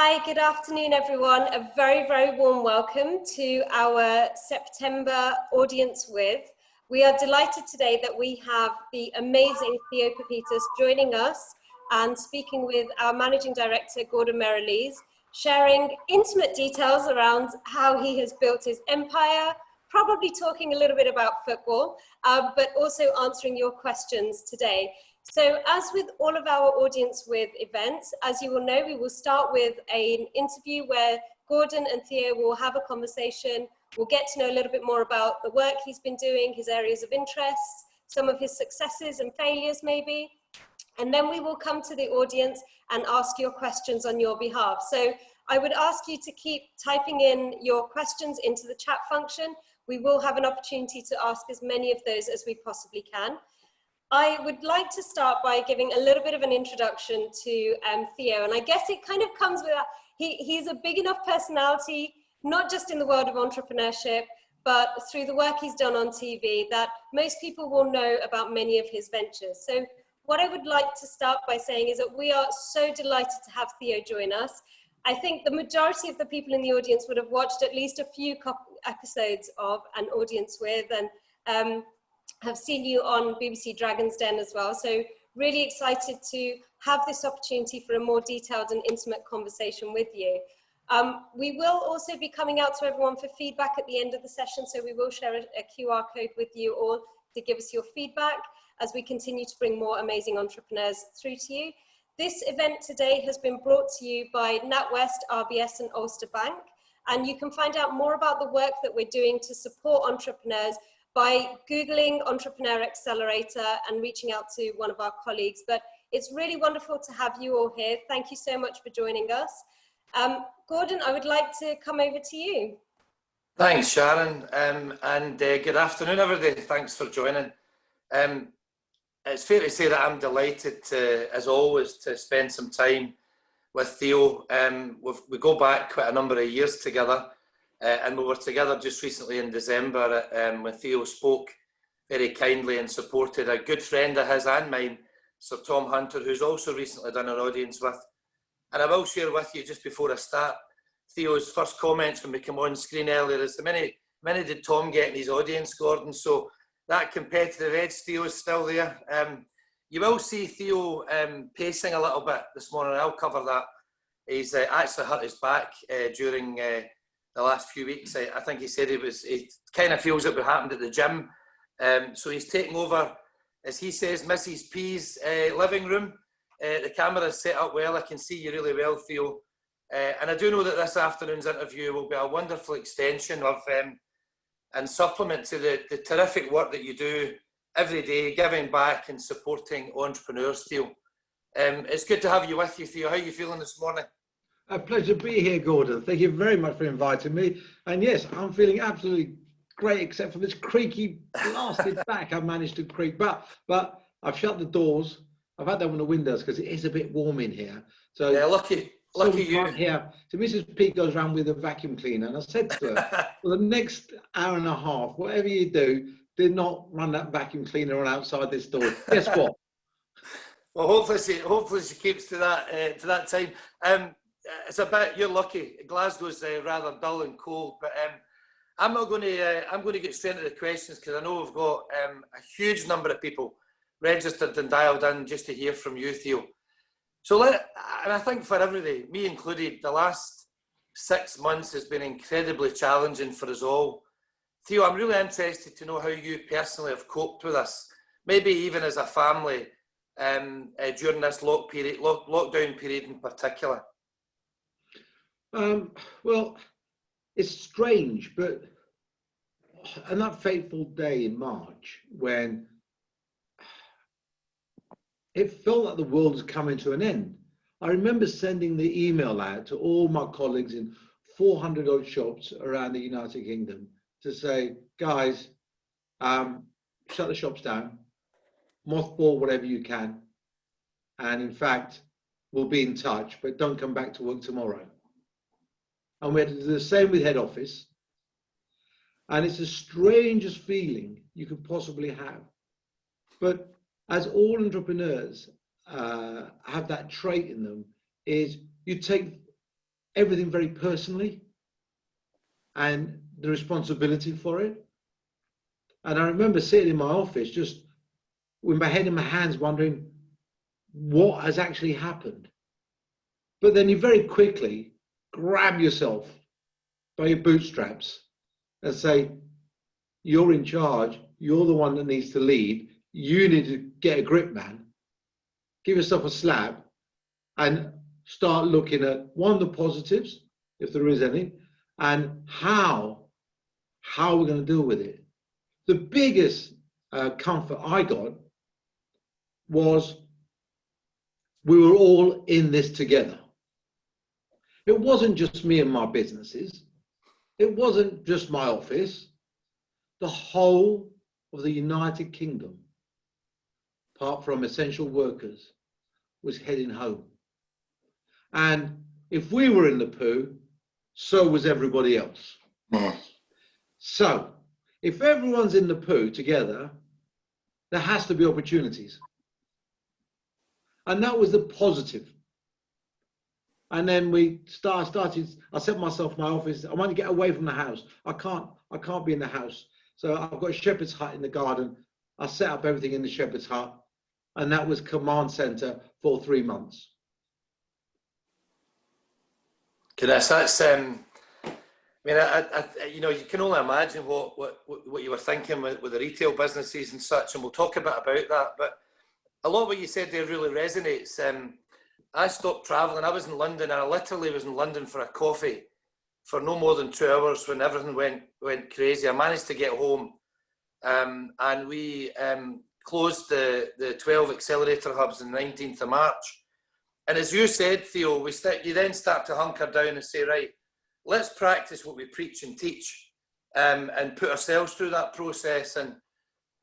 Hi, good afternoon, everyone. A very, very warm welcome to our September audience with. We are delighted today that we have the amazing Theo Paphitis joining us and speaking with our Managing Director, Gordon Merrylees, sharing intimate details around how he has built his empire, probably talking a little bit about football, but also answering your questions today. So as with all of our audience with events, as you will know, we will start with an interview where Gordon and Theo will have a conversation. We'll get to know a little bit more about the work he's been doing, his areas of interest, some of his successes and failures maybe. And then we will come to the audience and ask your questions on your behalf. So I would ask you to keep typing in your questions into the chat function. We will have an opportunity to ask as many of those as we possibly can. I would like to start by giving a little bit of an introduction to Theo, and I guess it kind of comes with, he's a big enough personality, not just in the world of entrepreneurship, but through the work he's done on TV, that most people will know about many of his ventures. So what I would like to start by saying is that we are so delighted to have Theo join us. I think the majority of the people in the audience would have watched at least a few episodes of An Audience With, and have seen you on BBC Dragon's Den as well. So really excited to have this opportunity for a more detailed and intimate conversation with you. We will also be coming out to everyone for feedback at the end of the session. So we will share a QR code with you all to give us your feedback as we continue to bring more amazing entrepreneurs through to you. This event today has been brought to you by NatWest, RBS and Ulster Bank. And you can find out more about the work that we're doing to support entrepreneurs by Googling Entrepreneur Accelerator and reaching out to one of our colleagues. But it's really wonderful to have you all here. Thank you so much for joining us. Gordon, I would like to come over to you. Thanks, Sharon, and good afternoon, everybody. Thanks for joining. It's fair to say that I'm delighted to, as always, to spend some time with Theo. We go back quite a number of years together. And we were together just recently in December when Theo spoke very kindly and supported a good friend of his and mine, Sir Tom Hunter, who's also recently done an audience with. And I will share with you just before I start Theo's first comments when we come on screen earlier is how many did Tom get in his audience, Gordon? So that competitive edge, Theo, is still there. You will see Theo pacing a little bit this morning. I'll cover that. He's actually hurt his back during the last few weeks. I think he said he kind of feels it would happen at the gym. So he's taking over, as he says, Mrs. P's living room. The camera is set up well. I can see you really well, Theo. And I do know that this afternoon's interview will be a wonderful extension of and supplement to the terrific work that you do every day, giving back and supporting entrepreneurs, Theo. It's good to have you with you, Theo. How are you feeling this morning? A pleasure to be here, Gordon. Thank you very much for inviting me. And yes, I'm feeling absolutely great, except for this creaky blasted back. I've managed to creak, but I've shut the doors. I've had to open the windows because it is a bit warm in here. So yeah, lucky you. Here. So Mrs. P goes around with a vacuum cleaner, and I said to her, for the next hour and a half, whatever you do not run that vacuum cleaner on outside this door. Guess what? Well, hopefully she keeps to that time. It's a bit, you're lucky. Glasgow's rather dull and cold, but I'm going to get straight into the questions because I know we've got a huge number of people registered and dialed in just to hear from you, Theo. So and I think for everybody, me included, the last 6 months has been incredibly challenging for us all. Theo, I'm really interested to know how you personally have coped with this, maybe even as a family during this lockdown period in particular. Well, it's strange, but on that fateful day in March when it felt like the world was coming to an end, I remember sending the email out to all my colleagues in 400 odd shops around the United Kingdom to say, guys, shut the shops down, mothball whatever you can, and in fact, we'll be in touch, but don't come back to work tomorrow. And we had to do the same with head office. And it's the strangest feeling you could possibly have. But as all entrepreneurs have that trait in them, is you take everything very personally and the responsibility for it. And I remember sitting in my office just with my head in my hands wondering what has actually happened. But then you very quickly grab yourself by your bootstraps and say, you're in charge, you're the one that needs to lead, you need to get a grip, man. Give yourself a slap and start looking at one, the positives, if there is any, and how we're going to deal with it. The biggest comfort I got was we were all in this together. It wasn't just me and my businesses. It wasn't just my office. The whole of the United Kingdom, apart from essential workers, was heading home. And if we were in the poo, so was everybody else. So if everyone's in the poo together, there has to be opportunities. And that was the positive. And then we started, I set myself in my office, I want to get away from the house. I can't be in the house. So I've got a shepherd's hut in the garden. I set up everything in the shepherd's hut. And that was command center for 3 months. Goodness, that's I mean, you know, you can only imagine what you were thinking with the retail businesses and such, and we'll talk a bit about that. But a lot of what you said there really resonates. I stopped travelling. I was in London, and I literally was in London for a coffee for no more than 2 hours when everything went crazy. I managed to get home, and we closed the 12 accelerator hubs on the 19th of March. And as you said, Theo, you then start to hunker down and say, right, let's practice what we preach and teach, and put ourselves through that process.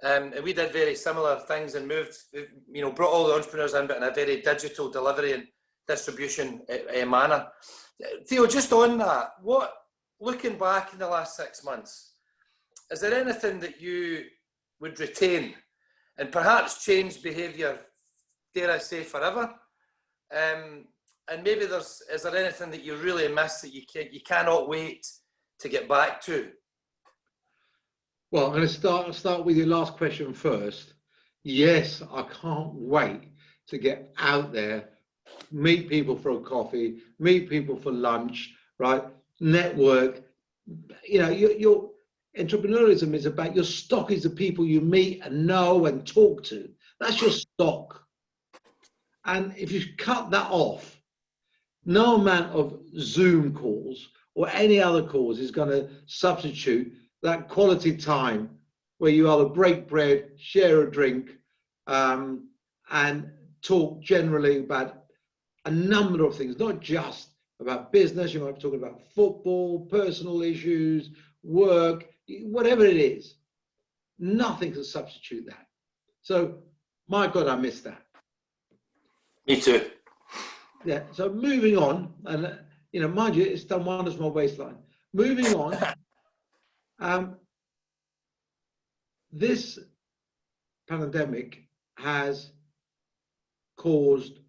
And we did very similar things and moved, you know, brought all the entrepreneurs in, but in a very digital delivery and distribution manner. Theo, just on that, looking back in the last 6 months, is there anything that you would retain and perhaps change behaviour, dare I say, forever? And maybe is there anything that you really miss that you cannot wait to get back to? Well, I'm going to start with your last question first. Yes, I can't wait to get out there, meet people for a coffee, meet people for lunch, right? Network. You know, your entrepreneurialism is about your stock is the people you meet and know and talk to. That's your stock. And if you cut that off, no amount of Zoom calls or any other calls is going to substitute that quality time where you either break bread, share a drink, and talk generally about a number of things, not just about business. You might be talking about football, personal issues, work, whatever it is. Nothing can substitute that. So, my God, I miss that. Me too. Yeah, so moving on, and you know, mind you, it's done wonders for my waistline. Moving on, this pandemic has caused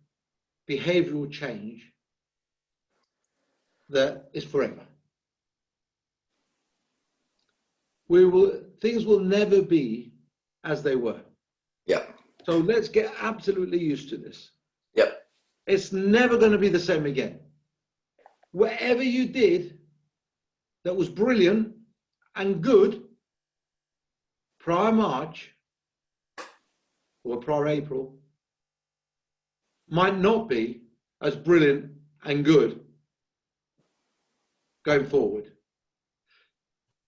behavioral change that is forever. Things will never be as they were. Yeah. So let's get absolutely used to this. Yep. It's never going to be the same again. Whatever you did that was brilliant and good prior March or prior April might not be as brilliant and good going forward.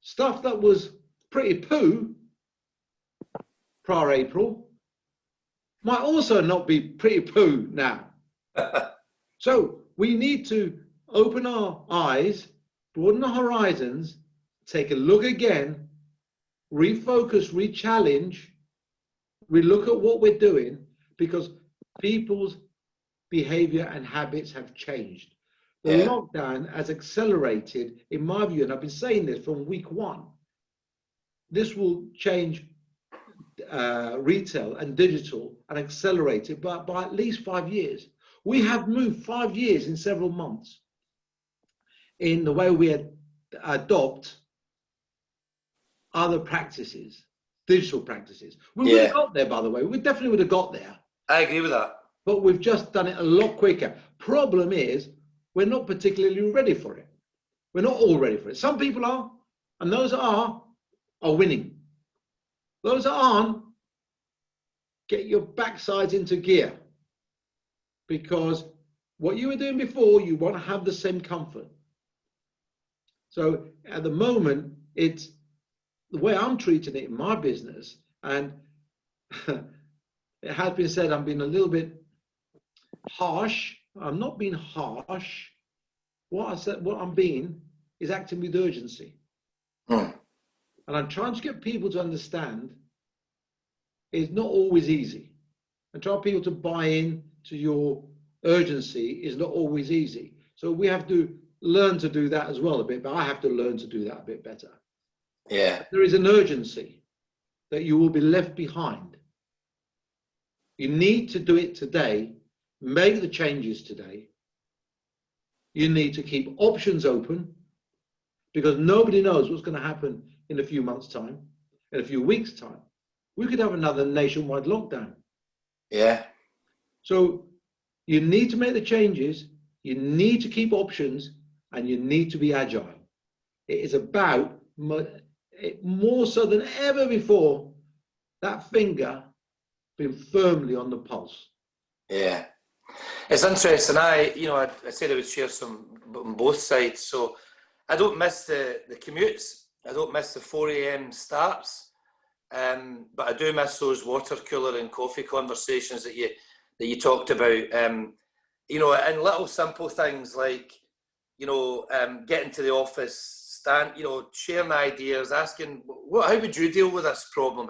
Stuff that was pretty poo prior April might also not be pretty poo now. So we need to open our eyes, broaden our horizons, take a look again, refocus, re-challenge, relook at what we're doing, because people's behavior and habits have changed. The lockdown has accelerated, in my view, and I've been saying this from week one, this will change retail and digital and accelerate it by at least 5 years. We have moved 5 years in several months. in the way we adopt other practices, digital practices. We would have got there, by the way. We definitely would have got there. I agree with that. But we've just done it a lot quicker. Problem is, we're not particularly ready for it. We're not all ready for it. Some people are, and those that are winning. Those that aren't, get your backsides into gear. Because what you were doing before, you want to have the same comfort. So at the moment, it's the way I'm treating it in my business, and it has been said I'm being a little bit harsh. I'm not being harsh. What I'm being is acting with urgency. And I'm trying to get people to understand it's not always easy. And trying people to buy in to your urgency is not always easy. So we have to learn to do that as well a bit, but I have to learn to do that a bit better. Yeah. There is an urgency that you will be left behind. You need to do it today, make the changes today. You need to keep options open because nobody knows what's going to happen in a few months' time, in a few weeks' time. We could have another nationwide lockdown. Yeah. So you need to make the changes, you need to keep options, and you need to be agile. It is about, more so than ever before, that finger being firmly on the pulse. Yeah. It's interesting. I said I would share some on both sides. So I don't miss the commutes. I don't miss the 4 a.m. starts. But I do miss those water cooler and coffee conversations that you talked about. And little simple things like, getting to the office, sharing ideas, asking, how would you deal with this problem?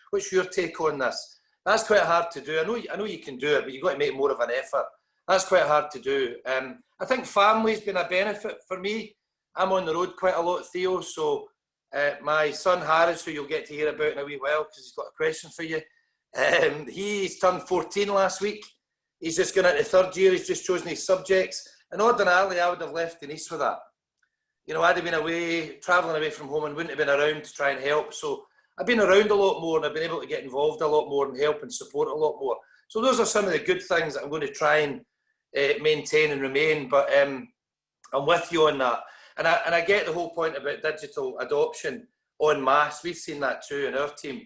What's your take on this? That's quite hard to do. I know you can do it, but you've got to make more of an effort. That's quite hard to do. I think family's been a benefit for me. I'm on the road quite a lot, Theo. So my son Harris, who you'll get to hear about in a wee while because he's got a question for you. He's turned 14 last week. He's just gone into third year. He's just chosen his subjects. And ordinarily, I would have left Denise with that. I'd have been away, travelling away from home and wouldn't have been around to try and help. So I've been around a lot more and I've been able to get involved a lot more and help and support a lot more. So those are some of the good things that I'm going to try and maintain and remain. But I'm with you on that. And I get the whole point about digital adoption en masse. We've seen that too in our team.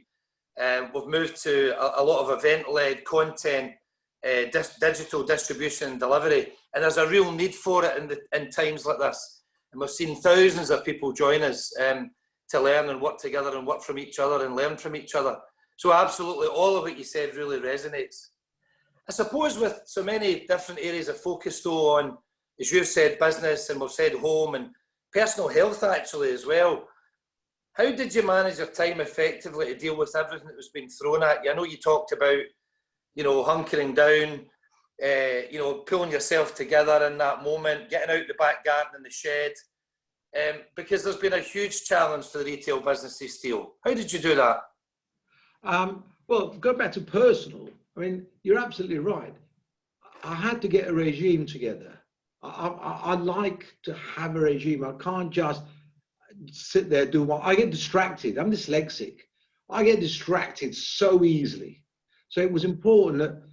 We've moved to a lot of event-led content, digital distribution and delivery. And there's a real need for it in times like this. And we've seen thousands of people join us to learn and work together and work from each other and learn from each other. So absolutely, all of what you said really resonates. I suppose with so many different areas of focus though on, as you've said, business, and we've said home and personal health actually as well. How did you manage your time effectively to deal with everything that was being thrown at you? I know you talked about, hunkering down, pulling yourself together in that moment, getting out the back garden in the shed, because there's been a huge challenge for the retail businesses, Theo. How did you do that? Well, go back to personal. I mean, you're absolutely right. I had to get a regime together. I like to have a regime. I can't just sit there do what I get distracted. I'm dyslexic. I get distracted so easily. So it was important that,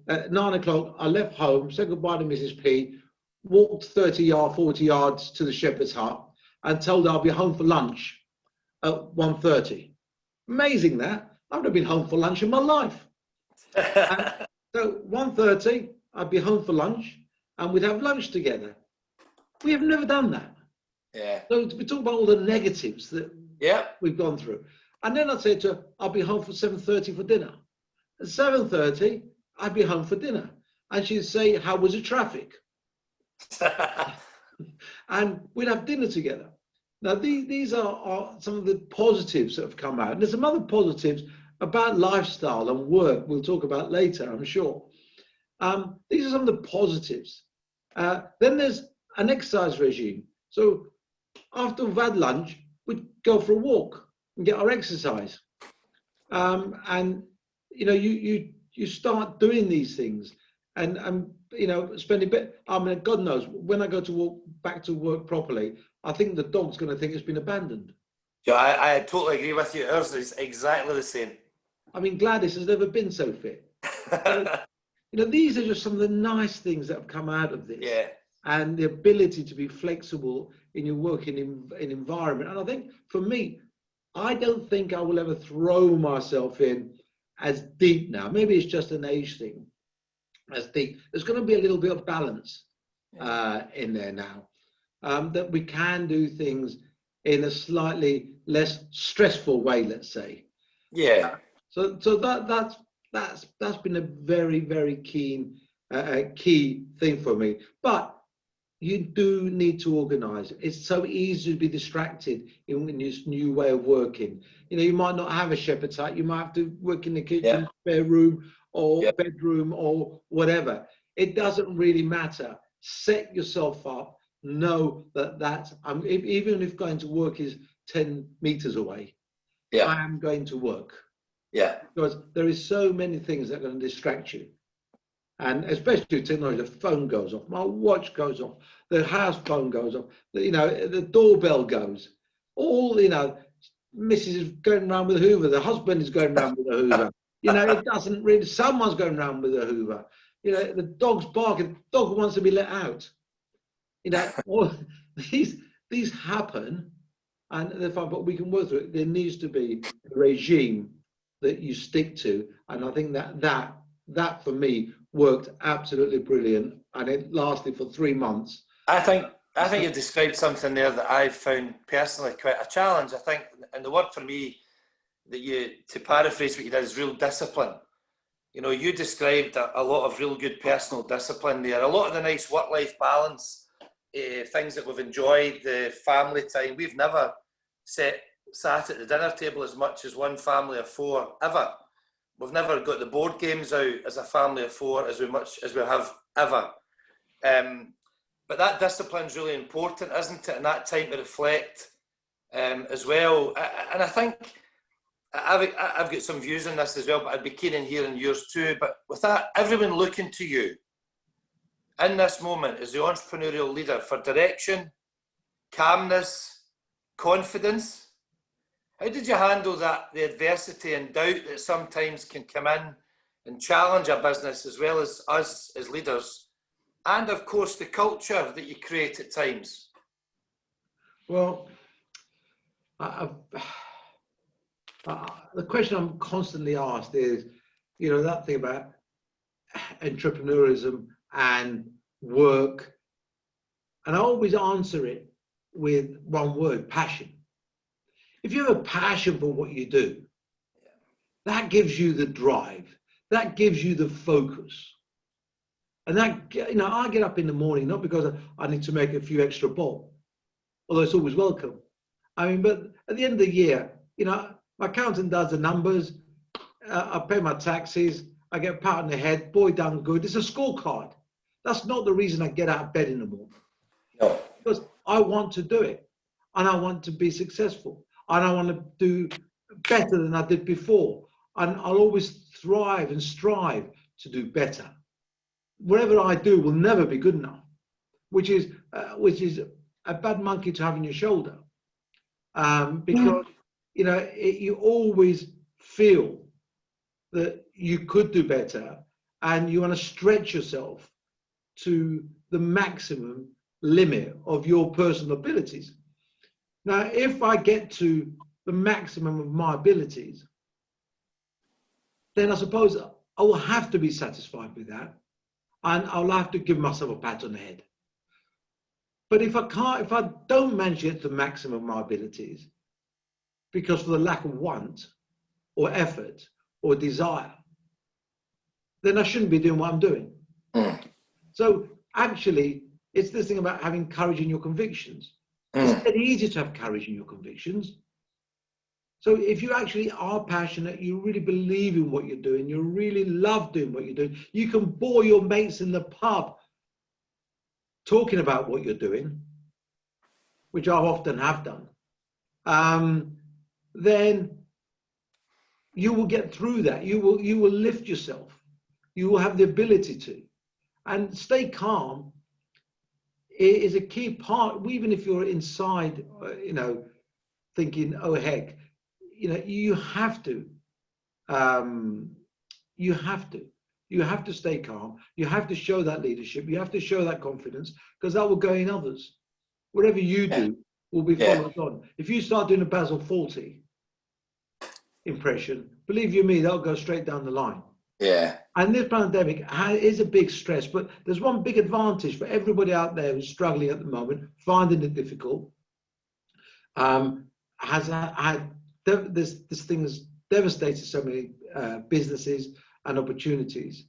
at 9 o'clock, I left home, said goodbye to Mrs. P, walked 40 yards to the shepherd's hut and told her I'll be home for lunch at 1:30. Amazing that. I've never been home for lunch in my life. So 1:30, I'd be home for lunch and we'd have lunch together. We have never done that. Yeah. So we talk about all the negatives that we've gone through. And then I'd say to her, I'll be home for 7:30 for dinner. At 7:30, I'd be home for dinner. And she'd say, how was the traffic? And we'd have dinner together. Now, these are some of the positives that have come out. And there's some other positives about lifestyle and work we'll talk about later, I'm sure. These are some of the positives. Then there's an exercise regime. So after we've had lunch, we'd go for a walk and get our exercise. And, you start doing these things. and you know, spending bit. I mean, God knows when I go to walk back to work properly, I think the dog's going to think it's been abandoned. Yeah, I totally agree with you. Ours is exactly the same. I mean, Gladys has never been so fit. So, you know, these are just some of the nice things that have come out of this. Yeah. And the ability to be flexible in your working in environment. And I think for me, I don't think I will ever throw myself in as deep now. Maybe it's just an age thing, as deep. There's going to be a little bit of balance in there now, that we can do things in a slightly less stressful way, let's say. Yeah. So that's been a very, very key thing for me. But you do need to organise. It's so easy to be distracted in this new way of working. You know, you might not have a shepherd's hut. You might have to work in the kitchen, spare room, or bedroom, or whatever. It doesn't really matter. Set yourself up. Know that even if going to work is 10 meters away, I am going to work. Yeah. Because there is so many things that are going to distract you. And especially with technology, the phone goes off, my watch goes off, the house phone goes off, you know, the doorbell goes. All, you know, Mrs. is going around with a Hoover, the husband is going around with a Hoover. You know, it doesn't really, someone's going around with a Hoover. You know, the dog's barking, the dog wants to be let out. You know, all these happen, and they're fine, but we can work through it. There needs to be a regime that you stick to. And I think that for me worked absolutely brilliant, and it lasted for 3 months. I think you've described something there that I've found personally quite a challenge. I think, and the word for me that to paraphrase what you did, is real discipline. You know, you described a lot of real good personal discipline there. A lot of the nice work-life balance, things that we've enjoyed, the family time. We've never sat at the dinner table as much as one family of 4 ever. We've never got the board games out as a family of 4 as much as we have ever. But that discipline's really important, isn't it? And that time to reflect as well. And I think I've got some views on this as well, but I'd be keen in hearing yours too. But with that, everyone looking to you in this moment as the entrepreneurial leader for direction, calmness, confidence. How did you handle that, the adversity and doubt that sometimes can come in and challenge a business, as well as us as leaders, and of course the culture that you create at times? Well, the question I'm constantly asked is, you know, that thing about entrepreneurism and work, and I always answer it with one word: passion. If you have a passion for what you do, that gives you the drive, that gives you the focus. And that, you know, I get up in the morning, not because I need to make a few extra bob, although it's always welcome. I mean, but at the end of the year, you know, my accountant does the numbers, I pay my taxes, I get a pat on the head, boy, done good. It's a scorecard. That's not the reason I get out of bed in the morning. No. Because I want to do it, and I want to be successful. And I want to do better than I did before. And I'll always thrive and strive to do better. Whatever I do will never be good enough, which is a bad monkey to have on your shoulder. Because, you know, you always feel that you could do better, and you want to stretch yourself to the maximum limit of your personal abilities. Now, if I get to the maximum of my abilities, then I suppose I will have to be satisfied with that, and I'll have to give myself a pat on the head. But if I don't manage to get to the maximum of my abilities, because for the lack of want or effort or desire, then I shouldn't be doing what I'm doing. So actually, it's this thing about having courage in your convictions. It's very easy to have courage in your convictions. So if you actually are passionate, you really believe in what you're doing, you really love doing what you're doing, you can bore your mates in the pub talking about what you're doing, which I often have done, then you will get through that. You will lift yourself. You will have the ability to. And stay calm is a key part, even if you're inside, you know, thinking, oh heck, you know, you have to stay calm. You have to show that leadership. You have to show that confidence, because that will go in others. Whatever you do will be followed on. If you start doing a Basil Fawlty impression, believe you me, that'll go straight down the line. Yeah. And this pandemic is a big stress, but there's one big advantage for everybody out there who's struggling at the moment, finding it difficult. This thing has devastated so many businesses and opportunities.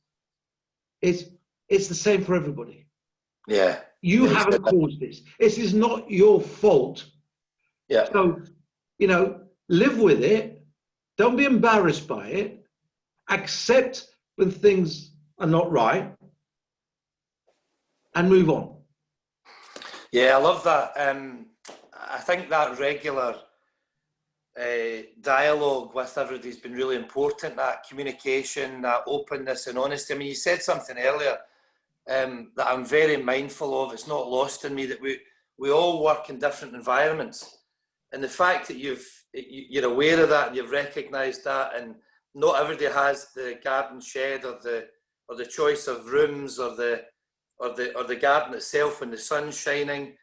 It's the same for everybody. Yeah. You haven't caused this. This is not your fault. Yeah. So, you know, live with it. Don't be embarrassed by it. Accept when things are not right and move on. Yeah, I love that. I think that regular dialogue with everybody's been really important, that communication, that openness and honesty. I mean, you said something earlier that I'm very mindful of. It's not lost in me that we all work in different environments. And the fact that you're aware of that and you've recognised that, and not everybody has the garden shed or the choice of rooms or the garden itself when the sun's shining.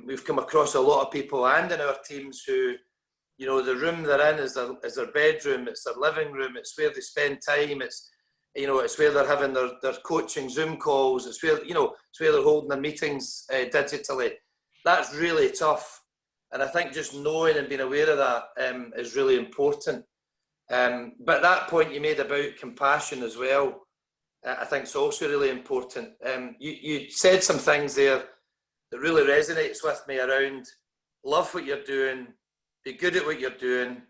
We've come across a lot of people and in our teams who, you know, the room they're in is their bedroom, it's their living room, it's where they spend time, it's, you know, it's where they're having their coaching Zoom calls, it's where, you know, it's where they're holding their meetings digitally. That's really tough. And I think just knowing and being aware of that is really important. But that point you made about compassion as well, I think is also really important. You said some things there that really resonates with me around love what you're doing, be good at what you're doing.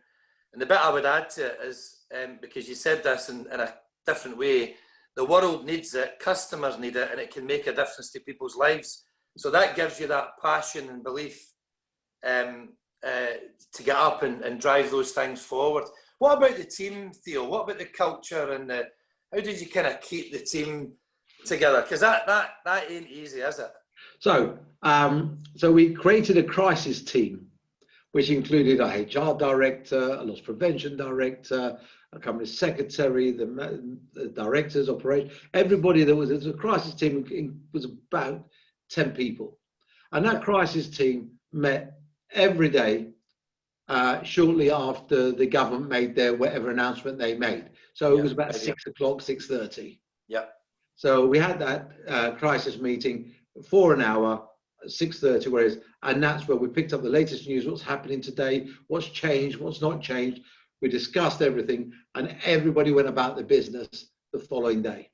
And the bit I would add to it is, because you said this in a different way, the world needs it, customers need it, and it can make a difference to people's lives. So that gives you that passion and belief to get up and drive those things forward. What about the team, Theo? What about the culture and how did you kind of keep the team together? Because that ain't easy, is it? So we created a crisis team, which included a HR director, a loss prevention director, a company secretary, the directors, operation, everybody that was a crisis team was about 10 people. And that crisis team met every day shortly after the government made their whatever announcement they made. So it was about 6 o'clock, 6:30. Yeah. So we had that crisis meeting for an hour, 6:30, and that's where we picked up the latest news, what's happening today, what's changed, what's not changed. We discussed everything, and everybody went about their business the following day.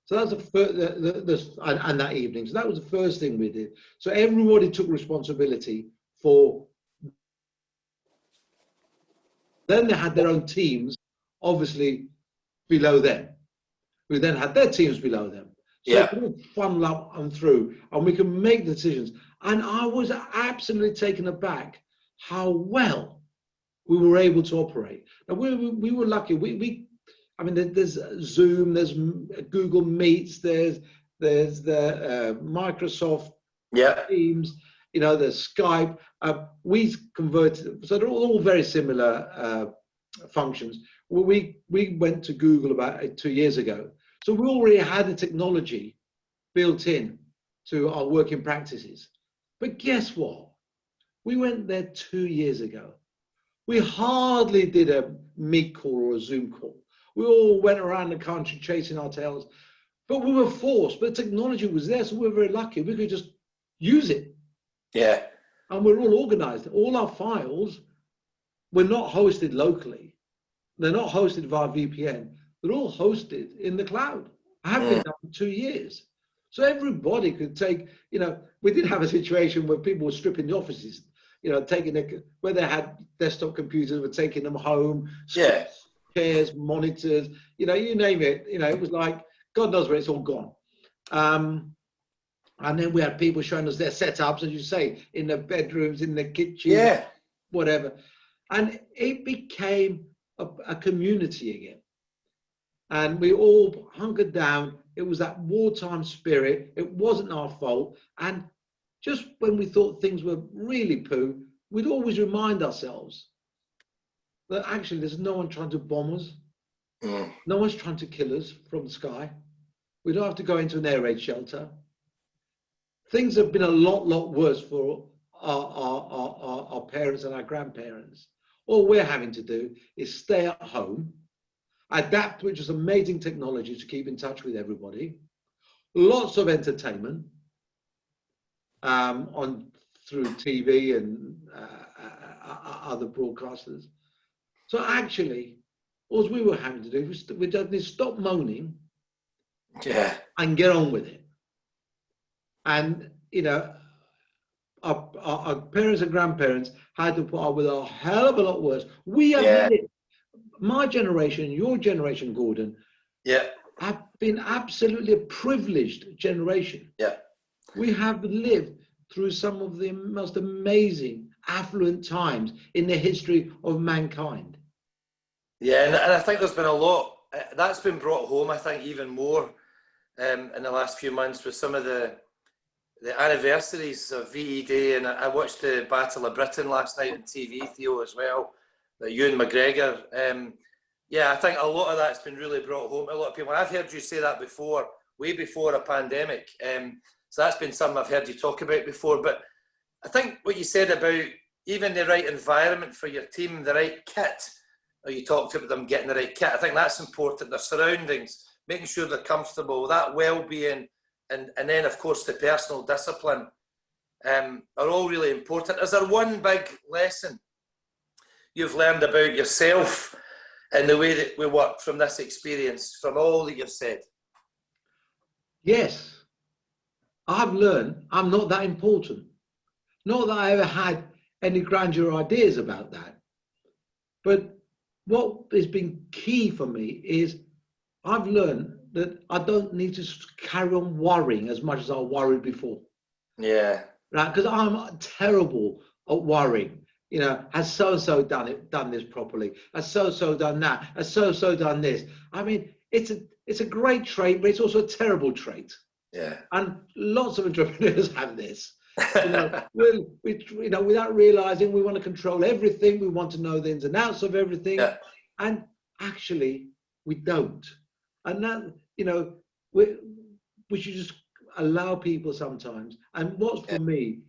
So that's and that evening. So that was the first thing we did. So everybody took responsibility for. Then they had their own teams, obviously below them, who then had their teams below them. So it can funnel up and through, and we can make decisions. And I was absolutely taken aback how well we were able to operate. Now we were lucky. I mean, there's Zoom, there's Google Meets, there's the Microsoft Teams, you know, there's Skype. We converted, so they're all very similar functions. We went to Google about 2 years ago. So we already had the technology built in to our working practices. But guess what? We went there 2 years ago. We hardly did a Meet call or a Zoom call. We all went around the country chasing our tails. But we were forced, but technology was there, so we were very lucky. We could just use it. Yeah. And we're all organized. All our files were not hosted locally. They're not hosted via VPN. They're all hosted in the cloud. I have been done for 2 years. So everybody could take, you know, we did have a situation where people were stripping the offices, you know, where they had desktop computers, were taking them home, chairs, monitors, you know, you name it. You know, it was like, God knows where it's all gone. And then we had people showing us their setups, as you say, in their bedrooms, in their kitchen, whatever. And it became a community again. And we all hunkered down It was that wartime spirit. It wasn't our fault. And just when we thought things were really poo, we'd always remind ourselves that actually there's no one trying to bomb us. No one's trying to kill us from the sky. We don't have to go into an air raid shelter. Things have been a lot worse for our parents and our grandparents. All we're having to do is stay at home, adapt, which is amazing technology to keep in touch with everybody. Lots of entertainment through TV and other broadcasters. So actually, all we were having to do was we just need to stop moaning, and get on with it. And you know, our parents and grandparents had to put up with a hell of a lot worse. We have lived, my generation, your generation, Gordon, have been absolutely a privileged generation. We have lived through some of the most amazing, affluent times in the history of mankind. And I think there's been a lot that's been brought home, I think, even more in the last few months with some of the anniversaries of VE Day. And I watched the Battle of Britain last night on TV, Theo, as well, that Ewan McGregor. I think a lot of that's been really brought home to a lot of people. And I've heard you say that before, way before a pandemic. So that's been something I've heard you talk about before. But I think what you said about even the right environment for your team, the right kit, or you talked about them getting the right kit, I think that's important. Their surroundings, making sure they're comfortable, that well-being, and then, of course, the personal discipline are all really important. Is there one big lesson you've learned about yourself and the way that we work from this experience, from all that you've said? Yes. I've learned I'm not that important. Not that I ever had any grandeur ideas about that. But what has been key for me is I've learned that I don't need to carry on worrying as much as I worried before. Yeah. Right? Because I'm terrible at worrying. You know, has so-and-so done this properly? Has so-and-so done that? Has so-and-so done this? I mean, it's a great trait, but it's also a terrible trait. Yeah. And lots of entrepreneurs have this. You know, we without realizing, we want to control everything. We want to know the ins and outs of everything. Yeah. And actually, we don't. And that, you know, we should just allow people sometimes. And what's for me,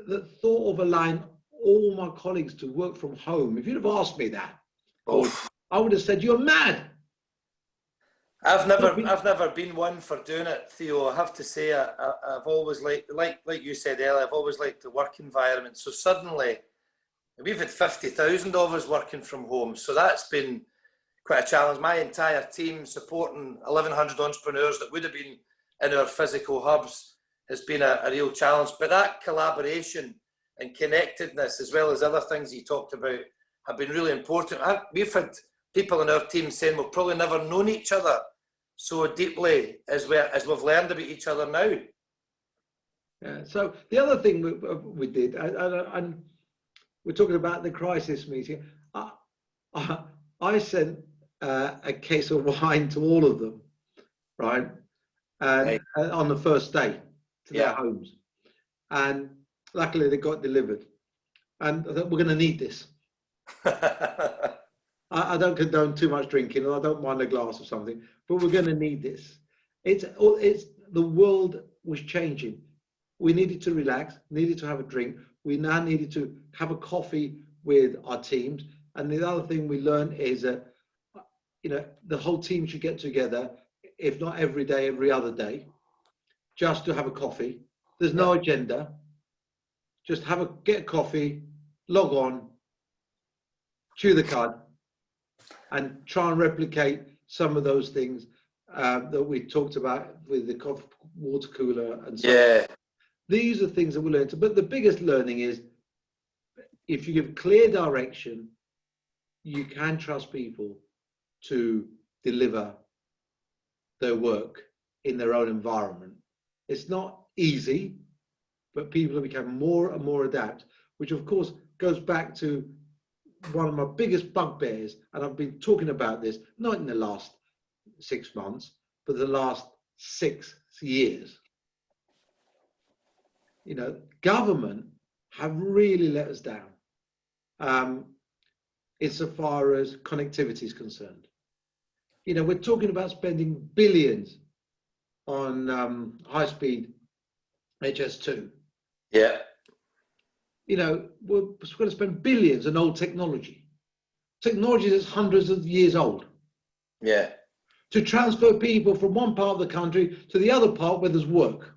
the thought of allowing all my colleagues to work from home, if you'd have asked me that, I would have said, you're mad. I've never been one for doing it, Theo. I have to say, I've always like you said earlier, I've always liked the work environment. So suddenly, we've had 50,000 of us working from home. So that's been quite a challenge. My entire team supporting 1,100 entrepreneurs that would have been in our physical hubs has been a real challenge. But that collaboration and connectedness, as well as other things you talked about, have been really important. We've had people in our team saying we've probably never known each other so deeply as we've learned about each other now. Yeah. So the other thing we did, and we're talking about the crisis meeting. I sent a case of wine to all of them, right? And on the first day to their homes, and luckily they got delivered. And I thought, we're going to need this. I don't condone too much drinking, and I don't mind a glass or something, but we're going to need this. It's the world was changing. We needed to relax, needed to have a drink. We now needed to have a coffee with our teams. And the other thing we learned is that, you know, the whole team should get together, if not every day, every other day, just to have a coffee. There's no agenda. Just get a coffee, log on, chew the cud, and try and replicate some of those things that we talked about with the water cooler and so on. These are things that we learned. But the biggest learning is, if you give clear direction, you can trust people to deliver their work in their own environment. It's not easy, but people have become more and more adept, which of course goes back to one of my biggest bugbears, and I've been talking about this, not in the last 6 months, but the last 6 years. You know, government have really let us down insofar as connectivity is concerned. You know, we're talking about spending billions on high-speed HS2. Yeah. You know, we're going to spend billions on old technology. Technology that's hundreds of years old. Yeah. To transfer people from one part of the country to the other part where there's work.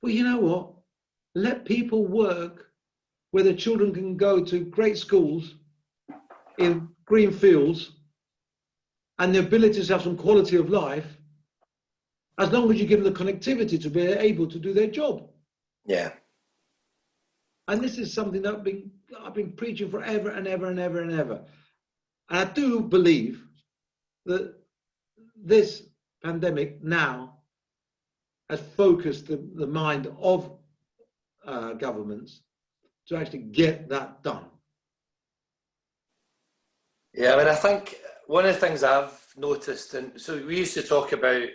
Well, you know what? Let people work where the children can go to great schools in green fields and the ability to have some quality of life, as long as you give them the connectivity to be able to do their job. Yeah. And this is something that I've been preaching forever and ever and ever and ever. And I do believe that this pandemic now has focused the mind of governments to actually get that done. Yeah, I mean, I think one of the things I've noticed, and so we used to talk about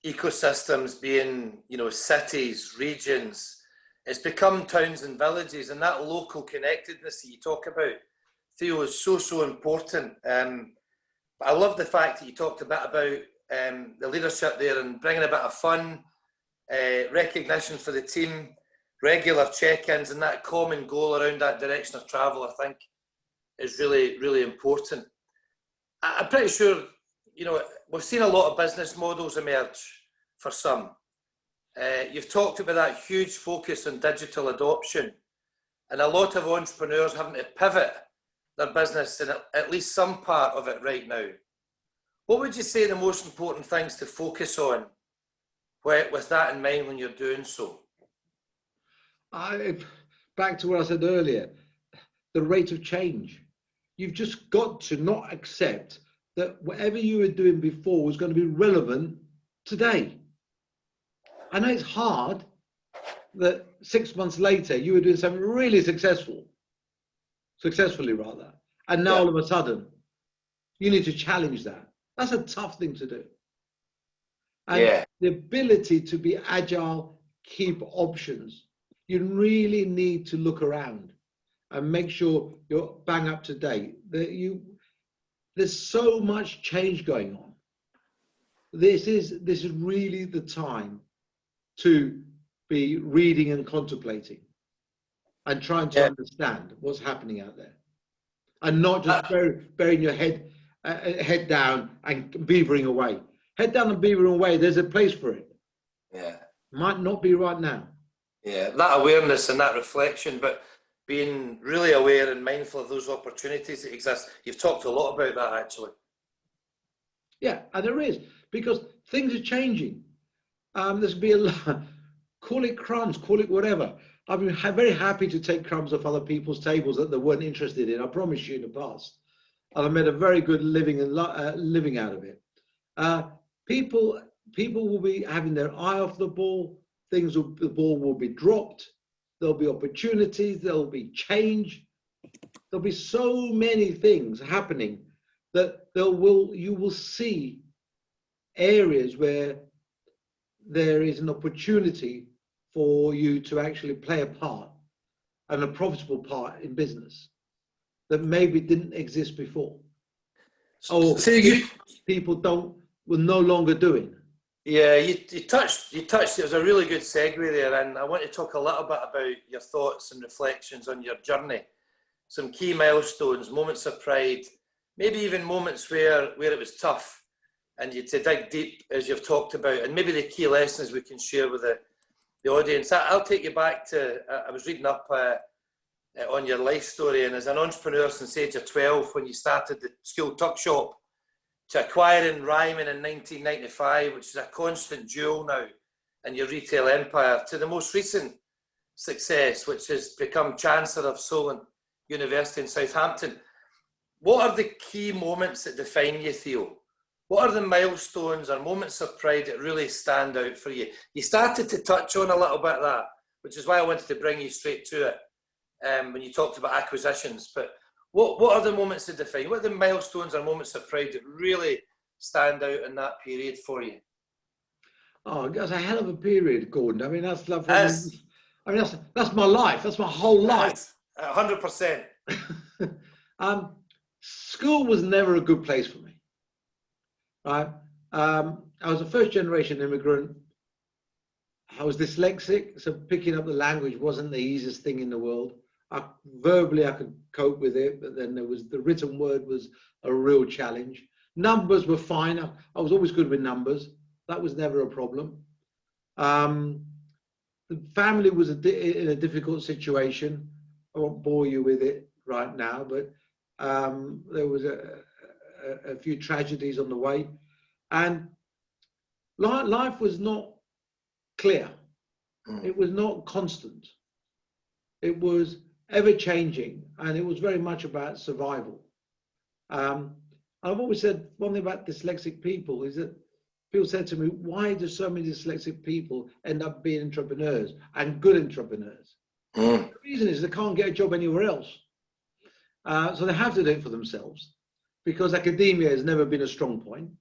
ecosystems being, you know, cities, regions. It's become towns and villages, and that local connectedness that you talk about, Theo, is so important. But I love the fact that you talked a bit about the leadership there and bringing a bit of fun, recognition for the team, regular check-ins, and that common goal around that direction of travel, I think, is really, really important. I'm pretty sure, you know, we've seen a lot of business models emerge for some. You've talked about that huge focus on digital adoption, and a lot of entrepreneurs having to pivot their business in at least some part of it right now. What would you say the most important things to focus on with that in mind when you're doing so? Back to what I said earlier, the rate of change. You've just got to not accept that whatever you were doing before was going to be relevant today. I know it's hard that 6 months later you were doing something really successfully rather, and now all of a sudden you need to challenge that. That's a tough thing to do. And the ability to be agile, keep options. You really need to look around and make sure you're bang up to date. There's so much change going on. This is really the time to be reading and contemplating and trying to understand what's happening out there, and not just burying your head down and beavering away. Head down and beavering away, there's a place for it. Yeah. Might not be right now. Yeah, that awareness and that reflection, but being really aware and mindful of those opportunities that exist. You've talked a lot about that, actually. Yeah, and there is, because things are changing. There's be a lot, call it crumbs, call it whatever. I've been very happy to take crumbs off other people's tables that they weren't interested in. I promise you in the past, and I made a very good living and living out of it. People will be having their eye off the ball. The ball will be dropped. There'll be opportunities. There'll be change. There'll be so many things happening that you will see areas where there is an opportunity for you to actually play a part, and a profitable part in business that maybe didn't exist before. Or people were no longer doing. Yeah, you touched. It was a really good segue there, and I want to talk a little bit about your thoughts and reflections on your journey. Some key milestones, moments of pride, maybe even moments where it was tough, and you to dig deep as you've talked about, and maybe the key lessons we can share with the audience. I'll take you back to, I was reading up on your life story, and as an entrepreneur since the age of 12, when you started the school tuck shop, to acquiring Ryman in 1995, which is a constant jewel now in your retail empire, to the most recent success, which has become Chancellor of Solent University in Southampton. What are the key moments that define you, Theo? What are the milestones or moments of pride that really stand out for you? You started to touch on a little bit of that, which is why I wanted to bring you straight to it when you talked about acquisitions. But what are the moments that define? What are the milestones or moments of pride that really stand out in that period for you? Oh, that's a hell of a period, Gordon. I mean, that's like, As, that's my life. That's my whole life. 100%. School was never a good place for me. Right? I was a first generation immigrant. I was dyslexic, so picking up the language wasn't the easiest thing in the world. Verbally, I could cope with it, but then there was the written word was a real challenge. Numbers were fine. I was always good with numbers. That was never a problem. The family was in a difficult situation. I won't bore you with it right now, but there was a few tragedies on the way, and life was not clear. It was not constant. It was ever changing, and it was very much about survival. I've always said one thing about dyslexic people is that people said to me, why do so many dyslexic people end up being entrepreneurs and good entrepreneurs? The reason is they can't get a job anywhere else. So they have to do it for themselves, because academia has never been a strong point.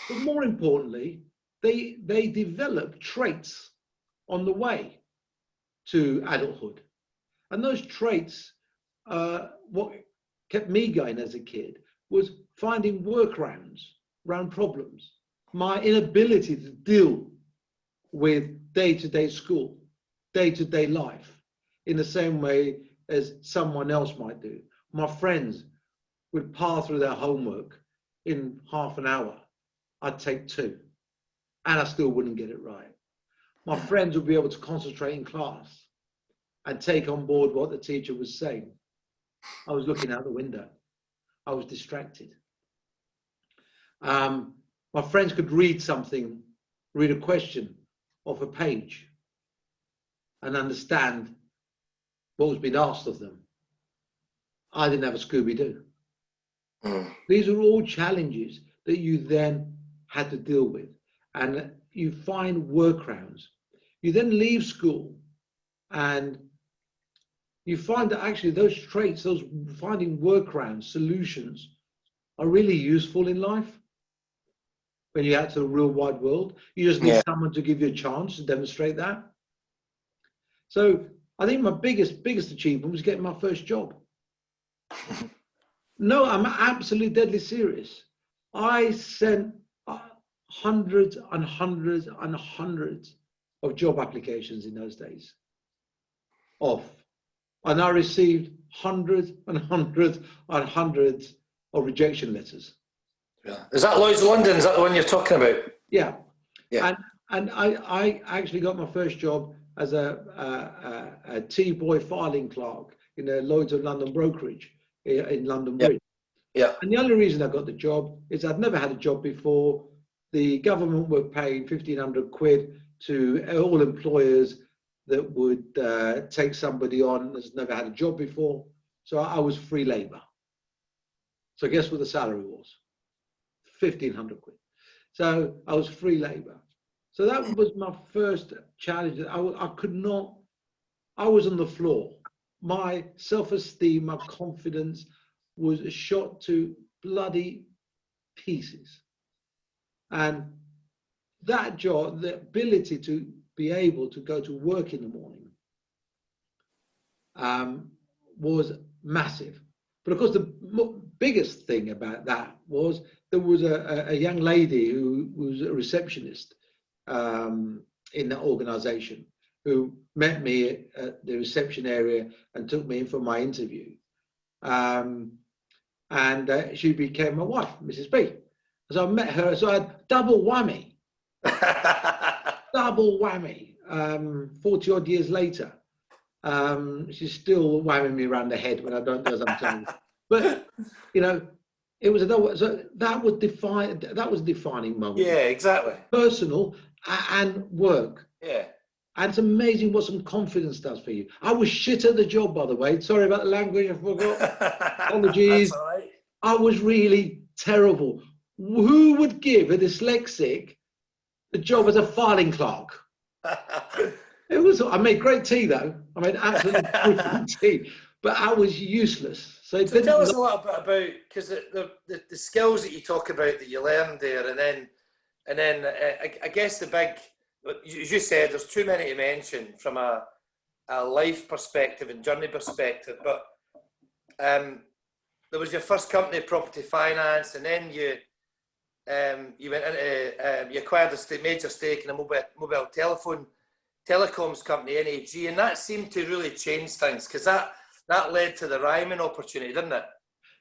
But more importantly, they develop traits on the way to adulthood. And those traits, what kept me going as a kid was finding workarounds around problems. My inability to deal with day-to-day school, day-to-day life, in the same way as someone else might do. My friends would power through their homework in half an hour. I'd take 2, and I still wouldn't get it right. My friends would be able to concentrate in class and take on board what the teacher was saying. I was looking out the window. I was distracted. My friends could read a question off a page and understand what was being asked of them. I didn't have a Scooby-Doo. These are all challenges that you then had to deal with, and you find workarounds. You then leave school and you find that actually those traits, those finding workarounds, solutions, are really useful in life. When you out to the real wide world, you just need someone to give you a chance to demonstrate that. So I think my biggest achievement was getting my first job. No, I'm absolutely deadly serious. I sent hundreds and hundreds and hundreds of job applications in those days off. And I received hundreds and hundreds and hundreds of rejection letters. Yeah. Is that Lloyd's London? Is that the one you're talking about? Yeah. Yeah. And I actually got my first job as a T-boy filing clerk in a Lloyd's of London brokerage in London Bridge. Yeah. And the only reason I got the job is I'd never had a job before. The government were paying 1,500 quid to all employers that would take somebody on that's never had a job before. So I was free labor. So guess what the salary was? 1,500 quid. So I was free labor. So that was my first challenge. I could not, I was on the floor. My self-esteem, my confidence was shot to bloody pieces. And that job, the ability to be able to go to work in the morning was massive. But of course, the biggest thing about that was there was a young lady who was a receptionist in that organization who met me at the reception area and took me in for my interview. And she became my wife, Mrs. B. So I met her, so I had double whammy. Double whammy. 40 odd years later, she's still whamming me around the head when I don't do as I'm told. But you know, it was so that was a defining moment. Yeah, exactly. Personal and work. Yeah. And it's amazing what some confidence does for you. I was shit at the job, by the way. Sorry about the language, I forgot. Apologies. That's all right. I was really terrible. Who would give a dyslexic a job as a filing clerk? I made great tea though. I made absolutely brilliant tea. but I was useless. So tell us a little bit about, because the skills that you talk about that you learned there, and then I guess the big, as you said, there's too many to mention from a life perspective and journey perspective, but there was your first company, Property Finance, and then you went into, you acquired a major stake in a mobile telecoms company, NAG, and that seemed to really change things, because that led to the Ryman opportunity, didn't it?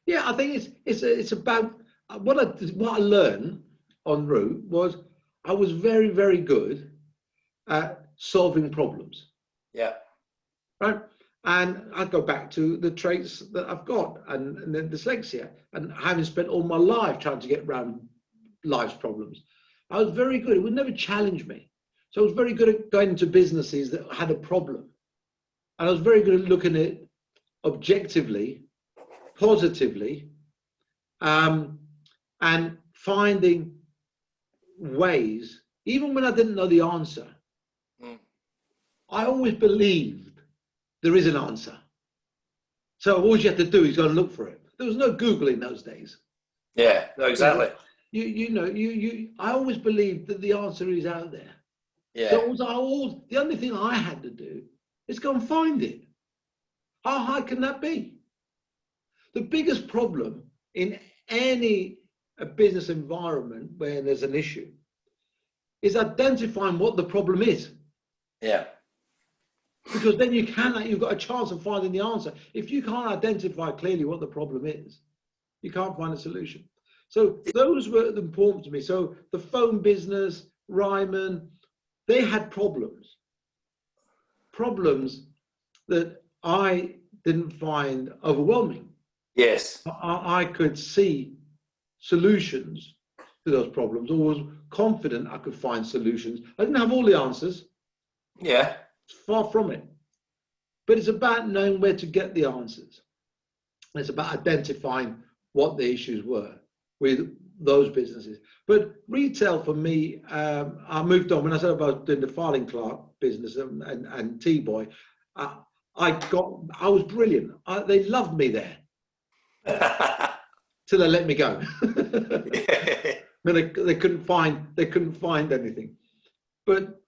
Yeah, I think it's about what I learned en route was I was very, very good at solving problems. Yeah. Right. And I go back to the traits that I've got and the dyslexia, and having spent all my life trying to get around life's problems. I was very good. It would never challenge me. So I was very good at going into businesses that had a problem. And I was very good at looking at it objectively, positively, and finding ways, even when I didn't know the answer. I always believed there is an answer. So all you have to do is go and look for it. There was no Google in those days. Yeah, no, exactly. I always believed that the answer is out there. Yeah. So the only thing I had to do is go and find it. How hard can that be? The biggest problem in any business environment where there's an issue is identifying what the problem is. Yeah. Because then you've got a chance of finding the answer. If you can't identify clearly what the problem is, you can't find a solution. So those were important to me. So the phone business, Ryman, they had problems that I didn't find overwhelming. Yes. I could see solutions to those problems, or was confident I could find solutions. I didn't have all the answers. Yeah. It's far from it. But it's about knowing where to get the answers. It's about identifying what the issues were with those businesses. But retail for me, I moved on. When I said about doing the filing clerk business and T-Boy, I was brilliant. They loved me there. Till they let me go. They couldn't find anything. But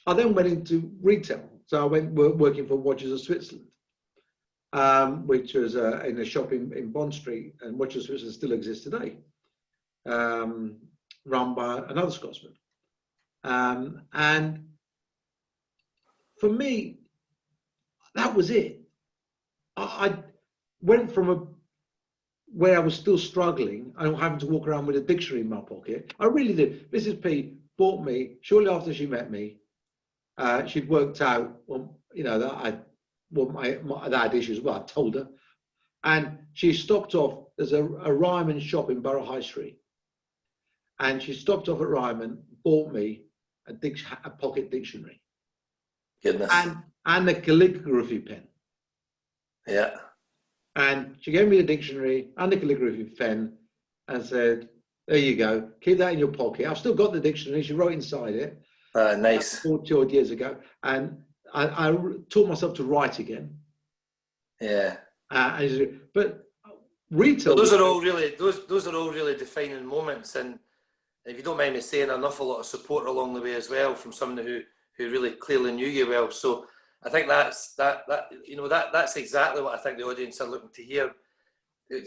I then went into retail. So I went working for Watches of Switzerland, which was in a shop in Bond Street, and Watches of Switzerland still exists today, run by another Scotsman. And for me, that was it. I went from where I was still struggling and having to walk around with a dictionary in my pocket. I really did. Mrs. P bought me shortly after she met me. She'd worked out, that I had issues. Well, I told her, and she stopped off. There's a Ryman shop in Borough High Street, and she stopped off at Ryman, bought me a pocket dictionary. Goodness. And a calligraphy pen. Yeah. And she gave me the dictionary and the calligraphy pen and said, "There you go. Keep that in your pocket." I've still got the dictionary. She wrote inside it. Nice. 40 odd years ago, and I taught myself to write again. Yeah. But retail. But those are all really defining moments, and if you don't mind me saying, an awful lot of support along the way as well from someone who really clearly knew you well. So I think that's exactly what I think the audience are looking to hear.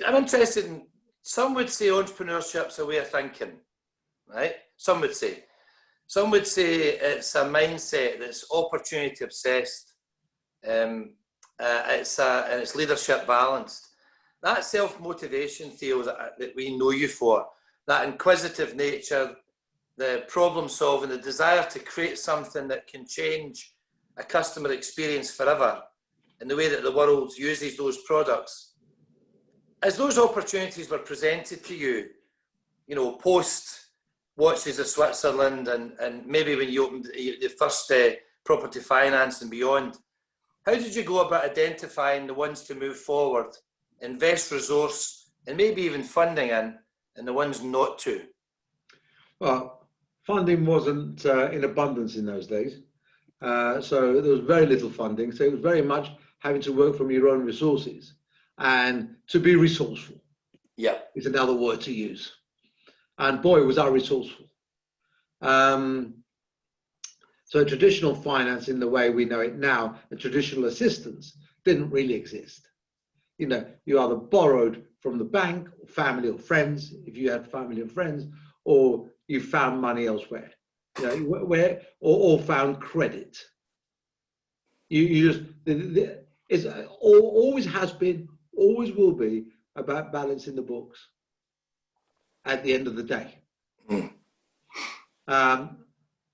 I'm interested in. Some would say entrepreneurship's a way of thinking, right? Some would say it's a mindset that's opportunity obsessed. It's leadership balanced. That self-motivation, Theo, that we know you for, that inquisitive nature, the problem solving, the desire to create something that can change a customer experience forever in the way that the world uses those products. As those opportunities were presented to you, post Watches of Switzerland and maybe when you opened the first Property Finance and beyond, how did you go about identifying the ones to move forward, invest resource, and maybe even funding in, and the ones not to? Well, funding wasn't in abundance in those days. So there was very little funding. So it was very much having to work from your own resources, and to be resourceful. Yeah. Is another word to use. And boy, was I resourceful. So traditional finance in the way we know it now, and traditional assistance didn't really exist. You know, you either borrowed from the bank, or family or friends, if you had family or friends, or you found money elsewhere, you know, or found credit. You just, it's always has been, always will be about balancing the books at the end of the day.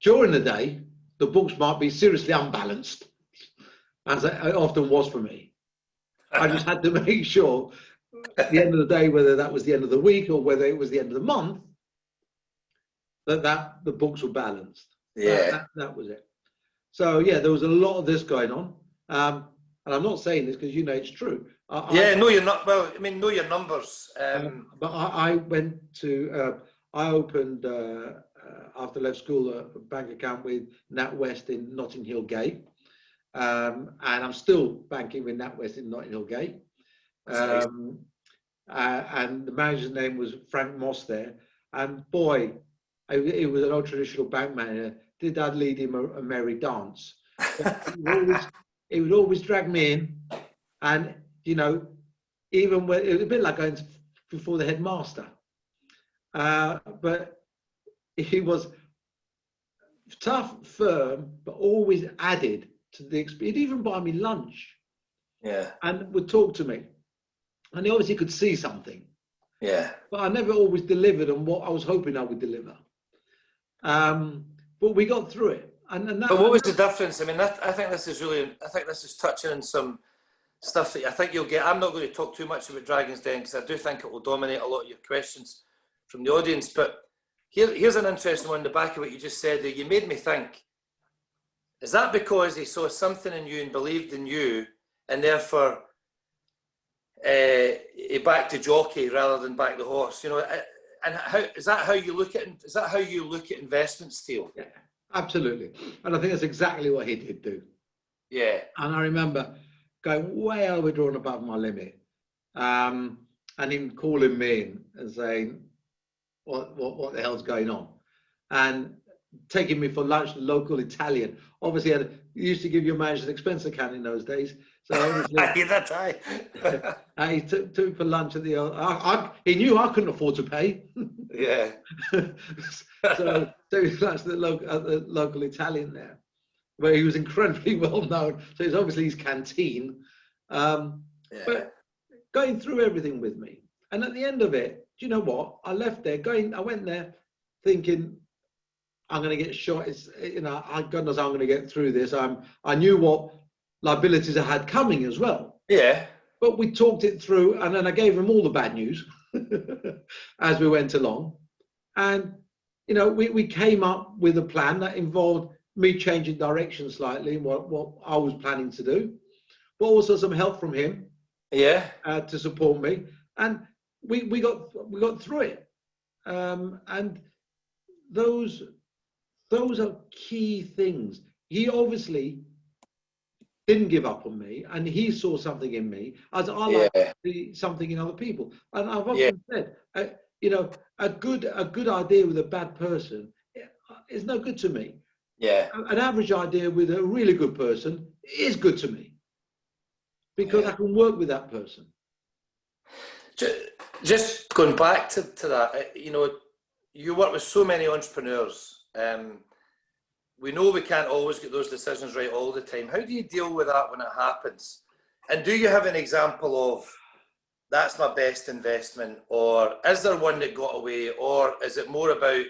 During the day, the books might be seriously unbalanced, as it often was for me. I just had to make sure at the end of the day, whether that was the end of the week or whether it was the end of the month, that the books were balanced. Yeah. That was it. So yeah, there was a lot of this going on. And I'm not saying this because you know it's true. No, you're not. Well, I mean, know your numbers. But I went to, I opened, after I left school, a bank account with NatWest in Notting Hill Gate. And I'm still banking with NatWest in Notting Hill Gate. Nice. And the manager's name was Frank Moss there. And boy, it was an old traditional bank manager. Did I lead him a merry dance? He would always drag me in. And, you know, even when it was a bit like going before the headmaster. But he was tough, firm, but always added to the experience. He'd even buy me lunch. Yeah. And would talk to me. And he obviously could see something. Yeah. But I never always delivered on what I was hoping I would deliver. But we got through it. But what was the difference? I mean, I think this is touching on some stuff that I think you'll get. I'm not going to talk too much about Dragon's Den because I do think it will dominate a lot of your questions from the audience. But here's an interesting one in the back of what you just said. You made me think, is that because he saw something in you and believed in you, and therefore he backed the jockey rather than back the horse? You know, and is that how you look at it? Is that how you look at investments, Theo? Yeah, absolutely. And I think that's exactly what he did do. Yeah. And I remember going way overdrawn above my limit, and him calling me in and saying, what the hell's going on? And taking me for lunch to local Italian. Obviously, he used to give your manager an expense account in those days. So he took me for lunch at the. He knew I couldn't afford to pay. Yeah. so he lunch at the local Italian there, where he was incredibly well known. So it's obviously his canteen. But going through everything with me, and at the end of it, do you know what? I left there I went there thinking, I'm going to get shot. It's, you know, God knows I'm going to get through this. I knew what liabilities I had coming as well. Yeah. But we talked it through, and then I gave him all the bad news as we went along. And, you know, we came up with a plan that involved me changing direction slightly in what I was planning to do, but also some help from him. Yeah. To support me. And we got through it. And those are key things. He obviously didn't give up on me, and he saw something in me, as I like to see something in other people. And I've often said, you know, a good idea with a bad person is no good to me. Yeah. An average idea with a really good person is good to me, because I can work with that person. Just going back to that, you know, you work with so many entrepreneurs. We know we can't always get those decisions right all the time. How do you deal with that when it happens? And do you have an example of, that's my best investment, or is there one that got away, or is it more about,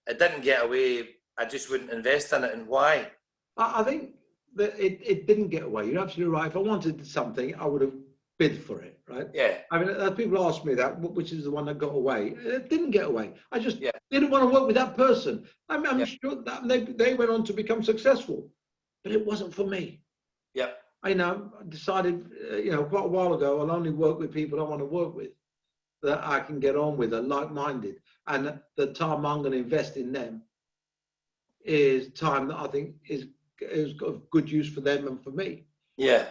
it didn't get away, I just wouldn't invest in it, and why? I think that it didn't get away. You're absolutely right. If I wanted something, I would have bid for it, right? Yeah. I mean, people ask me that, which is the one that got away. It didn't get away. I just didn't want to work with that person. I'm sure that they went on to become successful, but it wasn't for me. Yeah. I decided, you know, quite a while ago, I'll only work with people I want to work with, that I can get on with, are like-minded, and the time I'm going to invest in them is time that I think is got good use for them and for me. Yeah.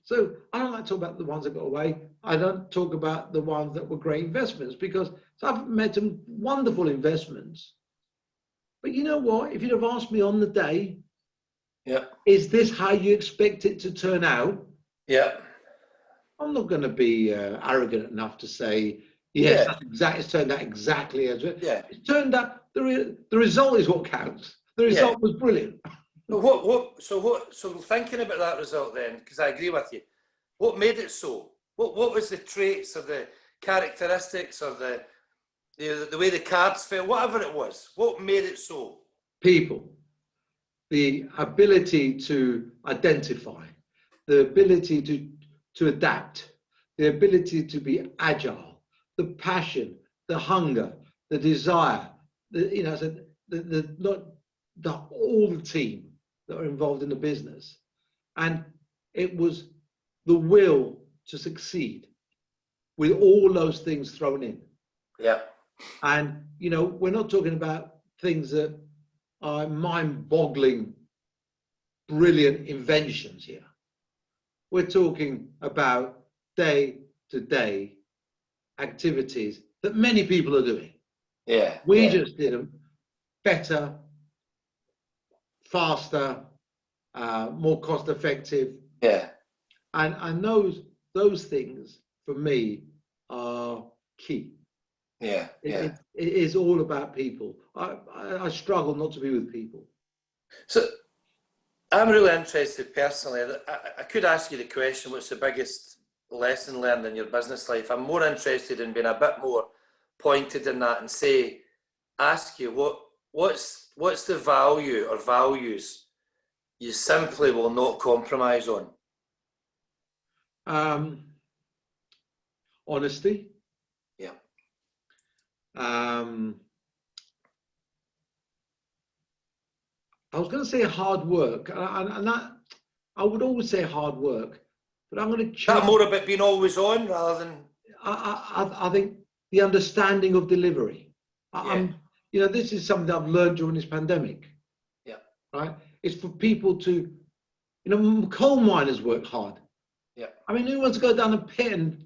So I don't like to talk about the ones that got away. I don't talk about the ones that were great investments, because I've made some wonderful investments. But you know what? If you'd have asked me on the day, yeah, is this how you expect it to turn out? yeah, I'm not going to be arrogant enough to say, yes, yeah, that's exactly, it's turned out exactly as it. yeah, It's turned out, the result is what counts. The yeah. result was brilliant. So thinking about that result then, because I agree with you, what made it so? What was the traits or the characteristics or the way the cards fell, whatever it was, what made it so? People, the ability to identify, the ability to adapt, the ability to be agile, the passion, the hunger, the desire, all the team that are involved in the business. And it was the will to succeed with all those things thrown in. Yeah. And, we're not talking about things that are mind-boggling, brilliant inventions here. We're talking about day-to-day activities that many people are doing. Yeah. We just did them better, faster, more cost-effective. Yeah. And those things for me are key. Yeah. It is all about people. I struggle not to be with people. So I'm really interested personally. I could ask you the question, what's the biggest lesson learned in your business life? I'm more interested in being a bit more pointed in that and ask you what's the value or values you simply will not compromise on? Honesty. Yeah. I was going to say hard work, and that I would always say hard work, but I'm going to change. That more about being always on rather than. I think the understanding of delivery. This is something I've learned during this pandemic. Yeah. Right. It's for people to, coal miners work hard. Yeah. I mean, who wants to go down a pit and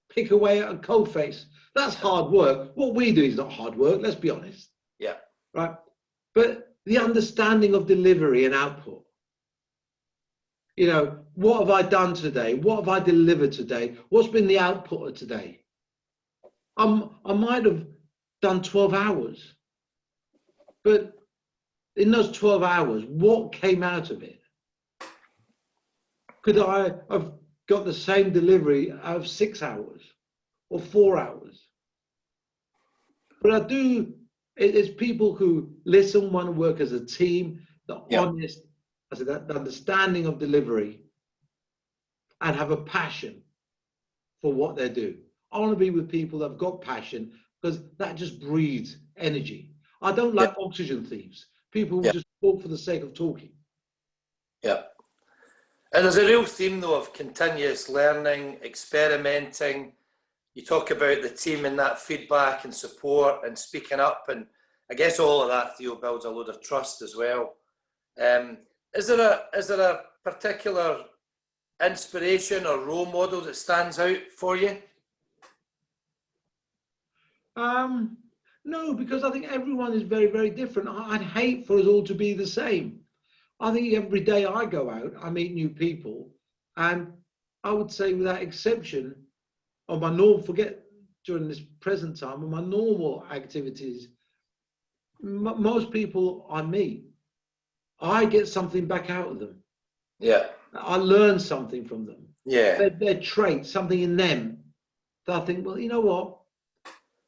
pick away at a coal face? That's hard work. What we do is not hard work. Let's be honest. Yeah. Right. But the understanding of delivery and output. What have I done today? What have I delivered today? What's been the output of today? I might have done 12 hours, but in those 12 hours, what came out of it? Could I have got the same delivery out of 6 hours or 4 hours? But it's people who listen, want to work as a team, the honest, that understanding of delivery, and have a passion for what they do. I want to be with people that have got passion, because that just breeds energy. I don't like oxygen thieves, people who just talk for the sake of talking. Yeah. And there's a real theme though of continuous learning, experimenting. You talk about the team and that feedback and support and speaking up, and I guess all of that, Theo, builds a load of trust as well. Is there a particular inspiration or role model that stands out for you? No, because I think everyone is very, very different. I'd hate for us all to be the same. I think every day I go out, I meet new people, and I would say without exception, on my normal, forget during this present time, on my normal activities, most people I meet, I get something back out of them. Yeah. I learn something from them. Yeah. Their traits, something in them that I think, well, you know what?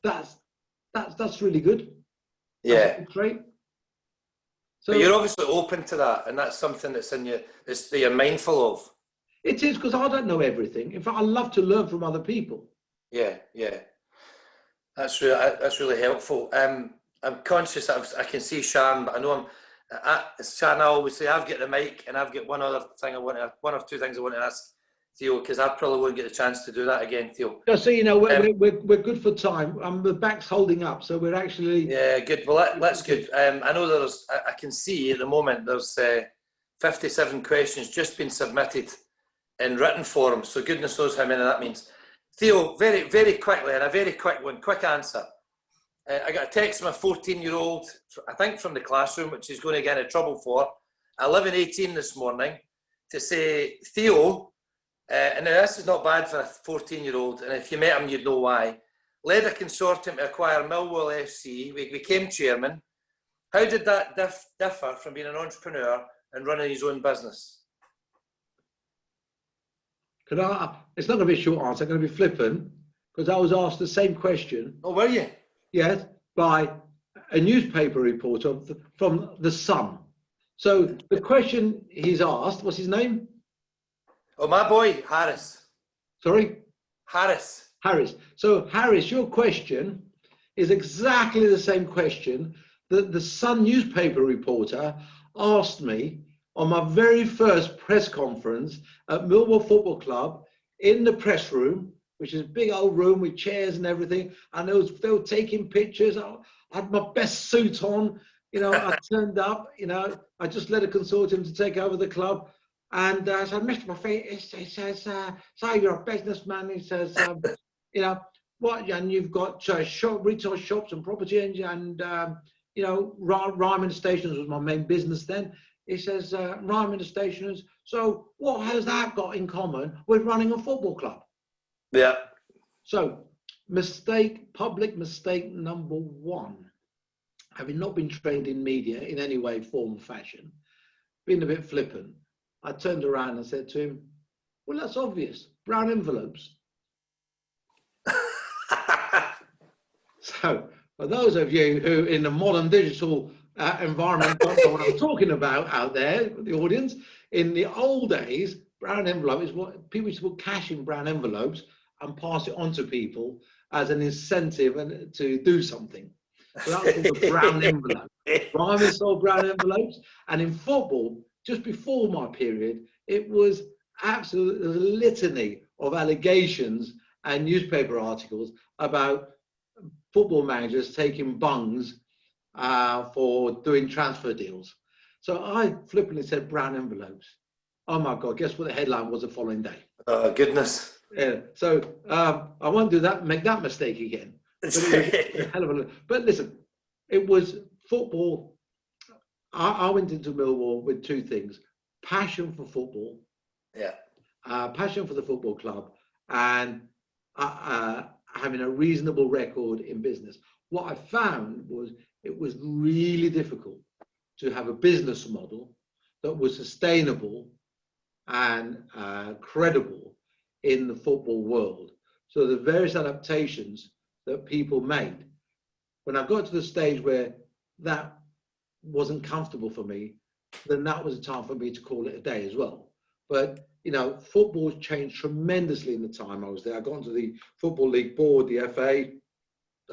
That's really good. That's a good trait. So, but you're obviously open to that, and that's something that's in you, that you're mindful of. It is, because I don't know everything. In fact, I love to learn from other people. Yeah. That's really helpful. I'm conscious. I can see Sharon, but I know Sharon, I always say I've got the mic, and I've got one or two things I want to ask Theo, because I probably won't get the chance to do that again, Theo. Just so you know, we're good for time. The back's holding up, so we're actually. Yeah, good. Well, that's good. I know I can see at the moment there's 57 questions just been submitted in written form, so goodness knows how many that means. Theo, very, very quickly, and a very quick one, quick answer. I got a text from a 14-year-old, I think from the classroom, which he's going to get into trouble for, 11:18 this morning, to say, Theo, and now this is not bad for a 14-year-old, and if you met him, you'd know why, led a consortium to acquire Millwall FC, we became chairman. How did that differ from being an entrepreneur and running his own business? It's not going to be a short answer, it's going to be flippant, because I was asked the same question. Oh, were you? Yes, by a newspaper reporter from The Sun. So the question he's asked, what's his name? Oh, my boy, Harris. Sorry? Harris. Harris. So Harris, your question is exactly the same question that the Sun newspaper reporter asked me on my very first press conference at Millwall Football Club in the press room, which is a big old room with chairs and everything. And they were taking pictures. I had my best suit on. You know, I turned up. You know, I just led a consortium to take over the club. And so I missed my face. He says, "So you're a businessman?" He says, "You know what? And you've got retail shops and property, and you know, Ryman Stations was my main business then." He says, "Ryman Stationers. So what has that got in common with running a football club?" Yeah. So, public mistake number one, having not been trained in media in any way, form, or fashion, being a bit flippant, I turned around and said to him, "Well, that's obvious, brown envelopes." So, for those of you who in the modern digital environment don't know what I'm talking about out there, the audience, in the old days, brown envelope is what people used to put cash in brown envelopes and pass it on to people as an incentive and to do something. So that was called the brown envelope. Ryman sold brown envelopes, and in football, just before my period, it was absolutely a litany of allegations and newspaper articles about football managers taking bungs for doing transfer deals. So I flippantly said brown envelopes. Oh my God, guess what the headline was the following day? Oh, goodness. Yeah, so I won't do that, make that mistake again. But it was a hell of a, but listen, it was football. I went into Millwall with two things: passion for football, yeah, passion for the football club, and having a reasonable record in business. What I found was it was really difficult to have a business model that was sustainable and credible in the football world. So the various adaptations that people made, when I got to the stage where that wasn't comfortable for me, then that was a time for me to call it a day as well. But you know, football's changed tremendously in the time I was there. I got into the Football League board, the FA.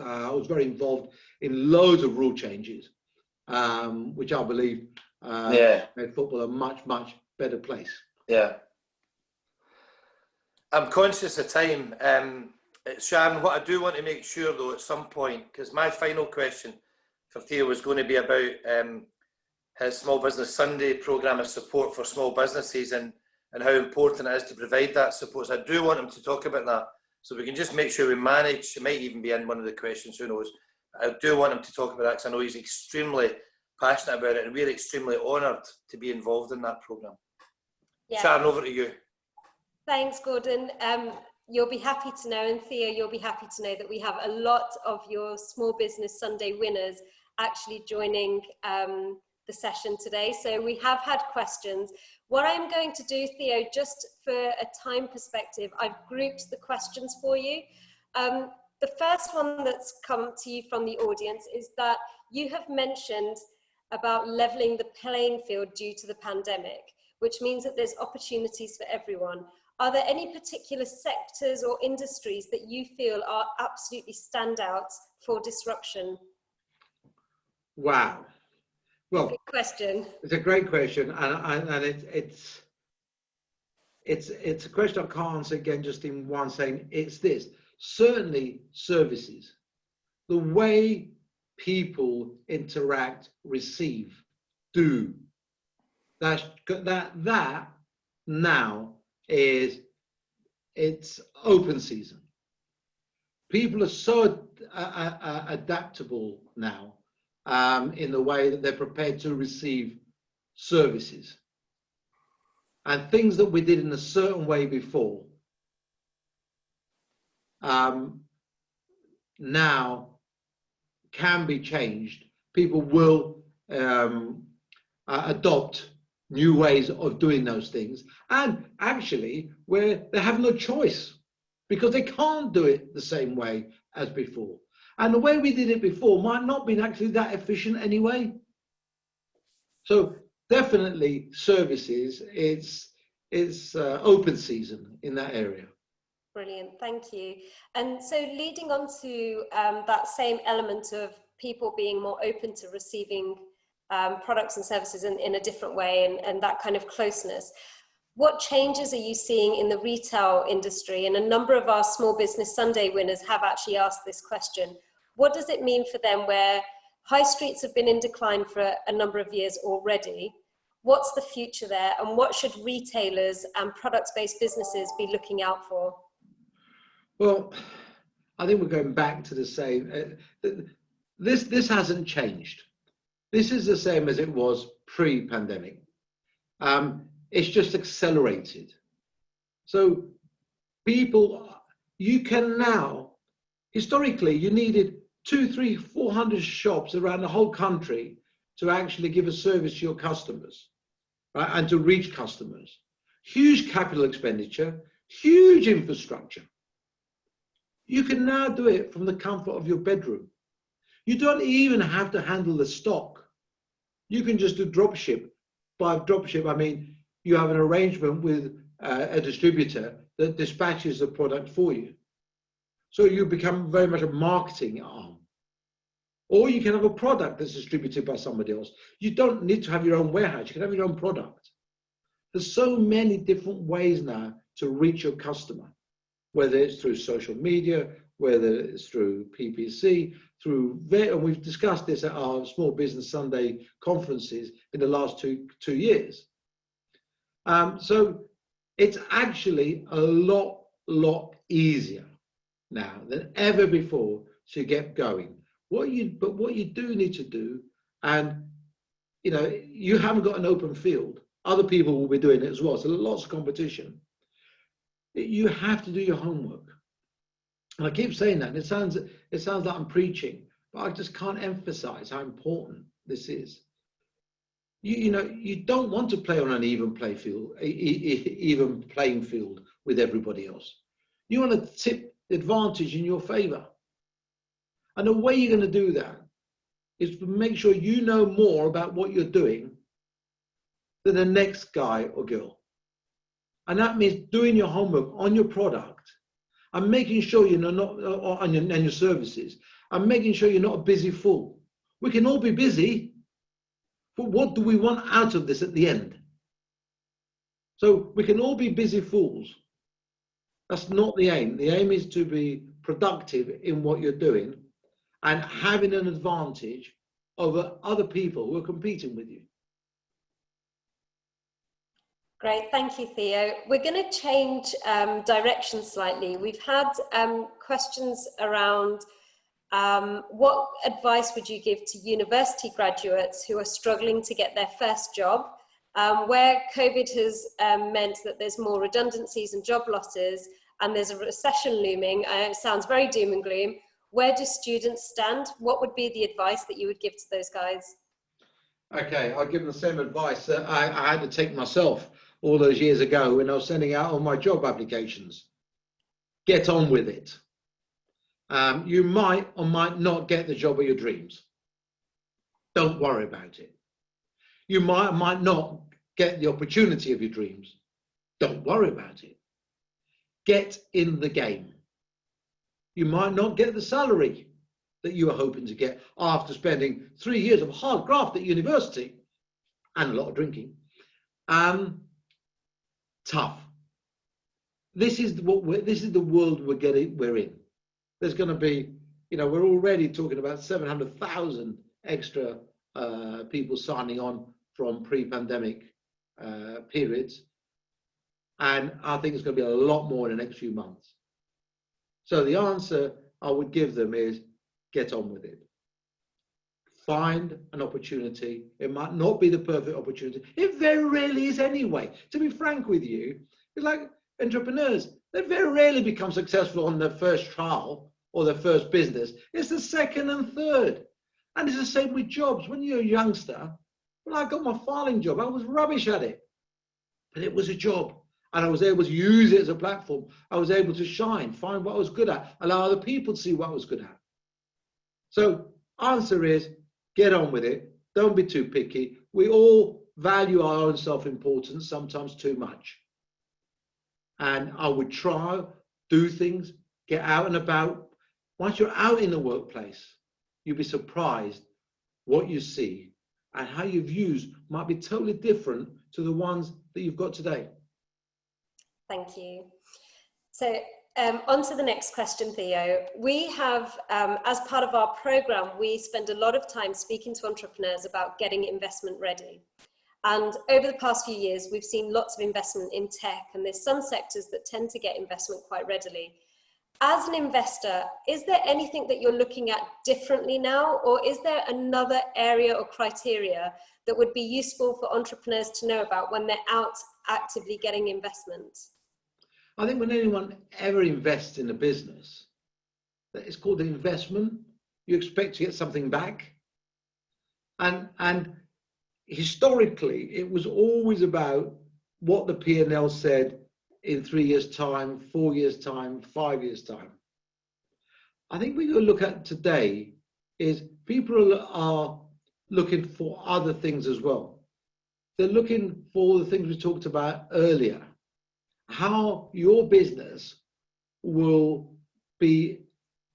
I was very involved in loads of rule changes, which I believe made football a much, much better place. Yeah. I'm conscious of time. Sharon, what I do want to make sure though at some point, because my final question for Theo was going to be about his Small Business Sunday programme of support for small businesses and how important it is to provide that support. So I do want him to talk about that. So we can just make sure we manage, it might even be in one of the questions, who knows. I do want him to talk about that because I know he's extremely passionate about it and we're extremely honoured to be involved in that programme. Yeah. Sharon, over to you. Thanks, Gordon. You'll be happy to know, and Theo, you'll be happy to know that we have a lot of your Small Business Sunday winners actually joining the session today. So we have had questions. What I'm going to do, Theo, just for a time perspective, I've grouped the questions for you. The first one that's come to you from the audience is that you have mentioned about leveling the playing field due to the pandemic, which means that there's opportunities for everyone. Are there any particular sectors or industries that you feel are absolutely standouts for disruption? Wow. Well, good question. It's a great question, and it's a question I can't answer again just in one saying. It's this: certainly services, the way people interact, receive, do. That now is it's open season. People are so adaptable now in the way that they're prepared to receive services. And things that we did in a certain way before, now can be changed. People will adopt new ways of doing those things, and actually where they have no choice because they can't do it the same way as before. And the way we did it before might not be actually that efficient anyway. So definitely services, it's open season in that area. Brilliant, thank you. And so leading on to that same element of people being more open to receiving products and services in a different way, and that kind of closeness, what changes are you seeing in the retail industry? And a number of our Small Business Sunday winners have actually asked this question. What does it mean for them where high streets have been in decline for a number of years already? What's the future there, and what should retailers and products-based businesses be looking out for? Well, I think we're going back to the same. This hasn't changed. This is the same as it was pre-pandemic. It's just accelerated. So people, you can now, historically, you needed 200, 300, 400 shops around the whole country to actually give a service to your customers, right? And to reach customers. Huge capital expenditure, huge infrastructure. You can now do it from the comfort of your bedroom. You don't even have to handle the stock. You can just do drop ship. By drop ship, I mean you have an arrangement with a distributor that dispatches the product for you. So you become very much a marketing arm. Or you can have a product that's distributed by somebody else. You don't need to have your own warehouse. You can have your own product. There's so many different ways now to reach your customer, whether it's through social media, whether it's through PPC, and we've discussed this at our Small Business Sunday conferences in the last two years. So it's actually a lot easier now than ever before to get going. What you do need to do, and you haven't got an open field. Other people will be doing it as well. So lots of competition. You have to do your homework. And I keep saying that, and it sounds like I'm preaching, but I just can't emphasize how important this is. You don't want to play on an even playing field with everybody else. You want to tip the advantage in your favor. And the way you're going to do that is to make sure you know more about what you're doing than the next guy or girl. And that means doing your homework on your product and making sure you're not on your services, and making sure you're not a busy fool. We can all be busy, but what do we want out of this at the end? So we can all be busy fools. That's not the aim. The aim is to be productive in what you're doing and having an advantage over other people who are competing with you. Great, thank you, Theo. We're going to change direction slightly. We've had questions around what advice would you give to university graduates who are struggling to get their first job, where COVID has meant that there's more redundancies and job losses, and there's a recession looming. It sounds very doom and gloom. Where do students stand? What would be the advice that you would give to those guys? Okay, I'll give them the same advice that I had to take myself all those years ago when I was sending out all my job applications. Get on with it. You might or might not get the job of your dreams. Don't worry about it. You might or might not get the opportunity of your dreams. Don't worry about it. Get in the game. You might not get the salary that you were hoping to get after spending 3 years of hard graft at university and a lot of drinking. Tough. This is the world we're in. There's going to be, we're already talking about 700,000 extra people signing on from pre-pandemic periods. And I think it's going to be a lot more in the next few months. So the answer I would give them is get on with it. Find an opportunity. It might not be the perfect opportunity. It very rarely is anyway. To be frank with you, it's like entrepreneurs. They very rarely become successful on their first trial or their first business. It's the second and third. And it's the same with jobs. When you're a youngster, when I got my filing job, I was rubbish at it. But it was a job. And I was able to use it as a platform. I was able to shine, find what I was good at, allow other people to see what I was good at. So answer is, get on with it. Don't be too picky. We all value our own self-importance, sometimes too much. And I would try, do things, get out and about. Once you're out in the workplace, you'll be surprised what you see, and how your views might be totally different to the ones that you've got today. Thank you. So on to the next question, Theo. We have, as part of our program, we spend a lot of time speaking to entrepreneurs about getting investment ready. And over the past few years, we've seen lots of investment in tech, and there's some sectors that tend to get investment quite readily. As an investor, is there anything that you're looking at differently now, or is there another area or criteria that would be useful for entrepreneurs to know about when they're out actively getting investment? I think when anyone ever invests in a business, it's called an investment. You expect to get something back. And historically, it was always about what the P&L said in 3 years' time, 4 years' time, 5 years' time. I think what you look at today is people are looking for other things as well. They're looking for the things we talked about earlier. How your business will be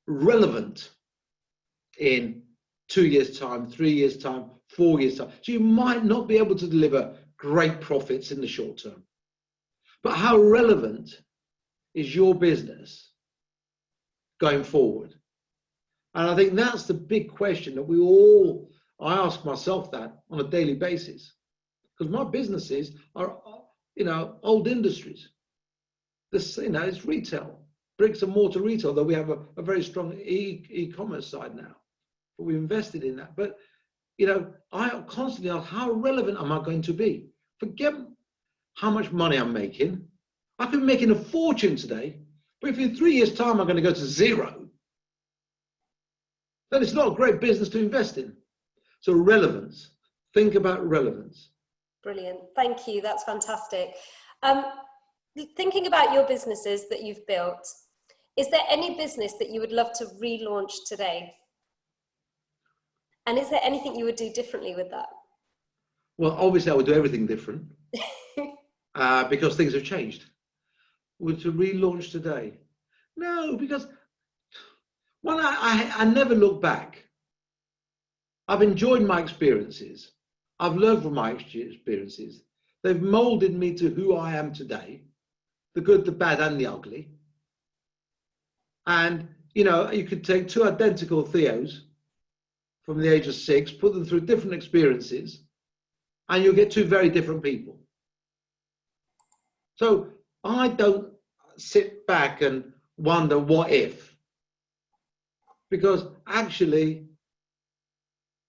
relevant in 2 years' time, 3 years' time, 4 years' time. So you might not be able to deliver great profits in the short term. But how relevant is your business going forward? And I think that's the big question that I ask myself that on a daily basis. Because my businesses are, old industries. It's retail, bricks and mortar retail, though we have a very strong e-commerce side now. But we invested in that. But, I constantly ask, how relevant am I going to be? Forget how much money I'm making. I could be making a fortune today, but if in 3 years' time I'm going to go to zero, then it's not a great business to invest in. So relevance. Think about relevance. Brilliant. Thank you. That's fantastic. Thinking about your businesses that you've built, is there any business that you would love to relaunch today? And is there anything you would do differently with that? Well, obviously I would do everything different because things have changed. Would to relaunch today? No, because I never look back. I've enjoyed my experiences. I've learned from my experiences. They've molded me to who I am today, the good, the bad, and the ugly. And, you could take two identical Theos from the age of 6, put them through different experiences, and you'll get two very different people. So I don't sit back and wonder what if, because actually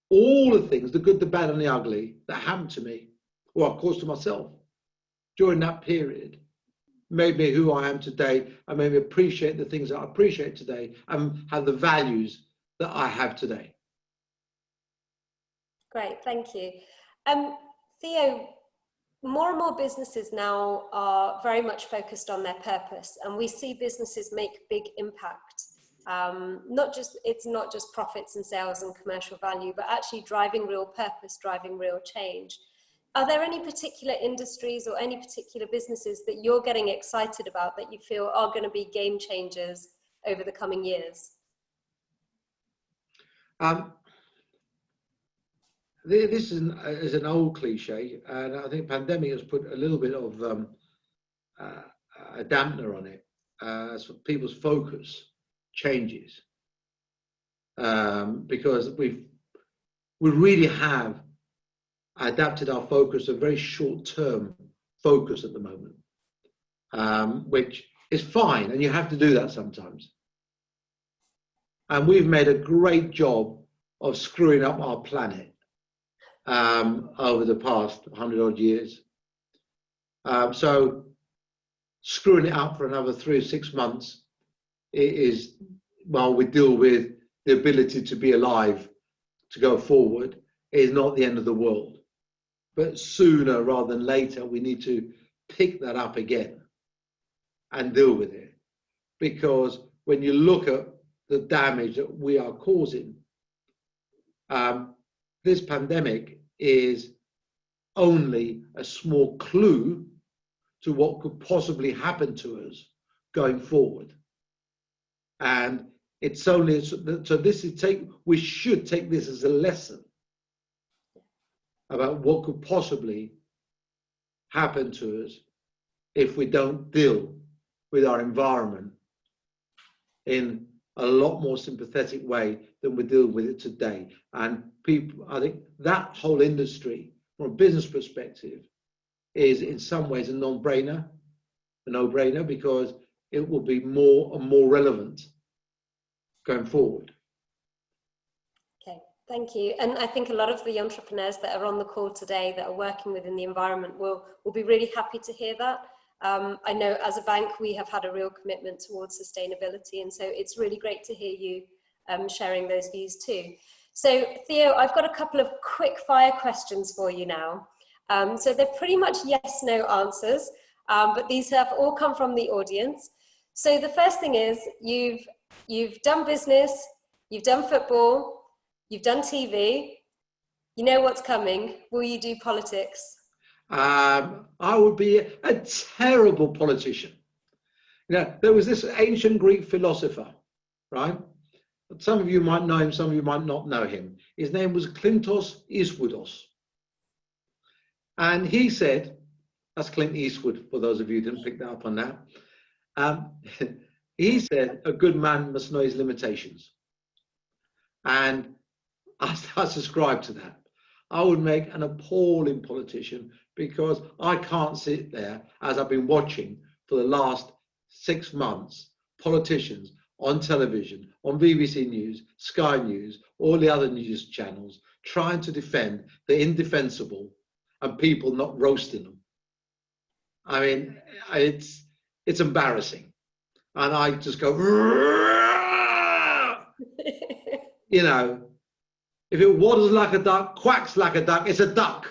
all the things, the good, the bad, and the ugly that happened to me, or of course to myself during that period, made me who I am today, and made me appreciate the things that I appreciate today and have the values that I have today. Great, thank you. Theo, more and more businesses now are very much focused on their purpose, and we see businesses make big impact. It's not just profits and sales and commercial value, but actually driving real purpose, driving real change. Are there any particular industries or any particular businesses that you're getting excited about that you feel are going to be game changers over the coming years? This is an old cliche, and I think pandemic has put a little bit of a dampener on it as people's focus changes, because we really have adapted our focus to a very short-term focus at the moment. which is fine, and you have to do that sometimes. And we've made a great job of screwing up our planet over the past 100 odd years. So screwing it up for another 3 or 6 months is, while we deal with the ability to be alive, to go forward, is not the end of the world. But sooner rather than later, we need to pick that up again and deal with it. Because when you look at the damage that we are causing, this pandemic is only a small clue to what could possibly happen to us going forward. And it's only, so this is we should take this as a lesson about what could possibly happen to us if we don't deal with our environment in a lot more sympathetic way than we deal with it today. And people, I think that whole industry, from a business perspective, is in some ways a no-brainer, because it will be more and more relevant going forward. Okay, thank you. And I think a lot of the entrepreneurs that are on the call today that are working within the environment will be really happy to hear that. I know as a bank, we have had a real commitment towards sustainability. And so it's really great to hear you sharing those views too. So Theo, I've got a couple of quick fire questions for you now. So they're pretty much yes, no answers, but these have all come from the audience. So the first thing is you've done business, you've done football, you've done TV, you know what's coming. Will you do politics? I would be a terrible politician. You know, there was this ancient Greek philosopher, right? Some of you might know him, some of you might not know him. His name was Clintos Iswoudos. And he said, that's Clint Eastwood, for those of you who didn't pick that up on that. He said, a good man must know his limitations. And I subscribe to that. I would make an appalling politician, because I can't sit there, as I've been watching for the last 6 months, politicians on television, on BBC News, Sky News, all the other news channels, trying to defend the indefensible and people not roasting them. I mean, it's embarrassing. And I just go, you know, if it waddles like a duck, quacks like a duck, it's a duck.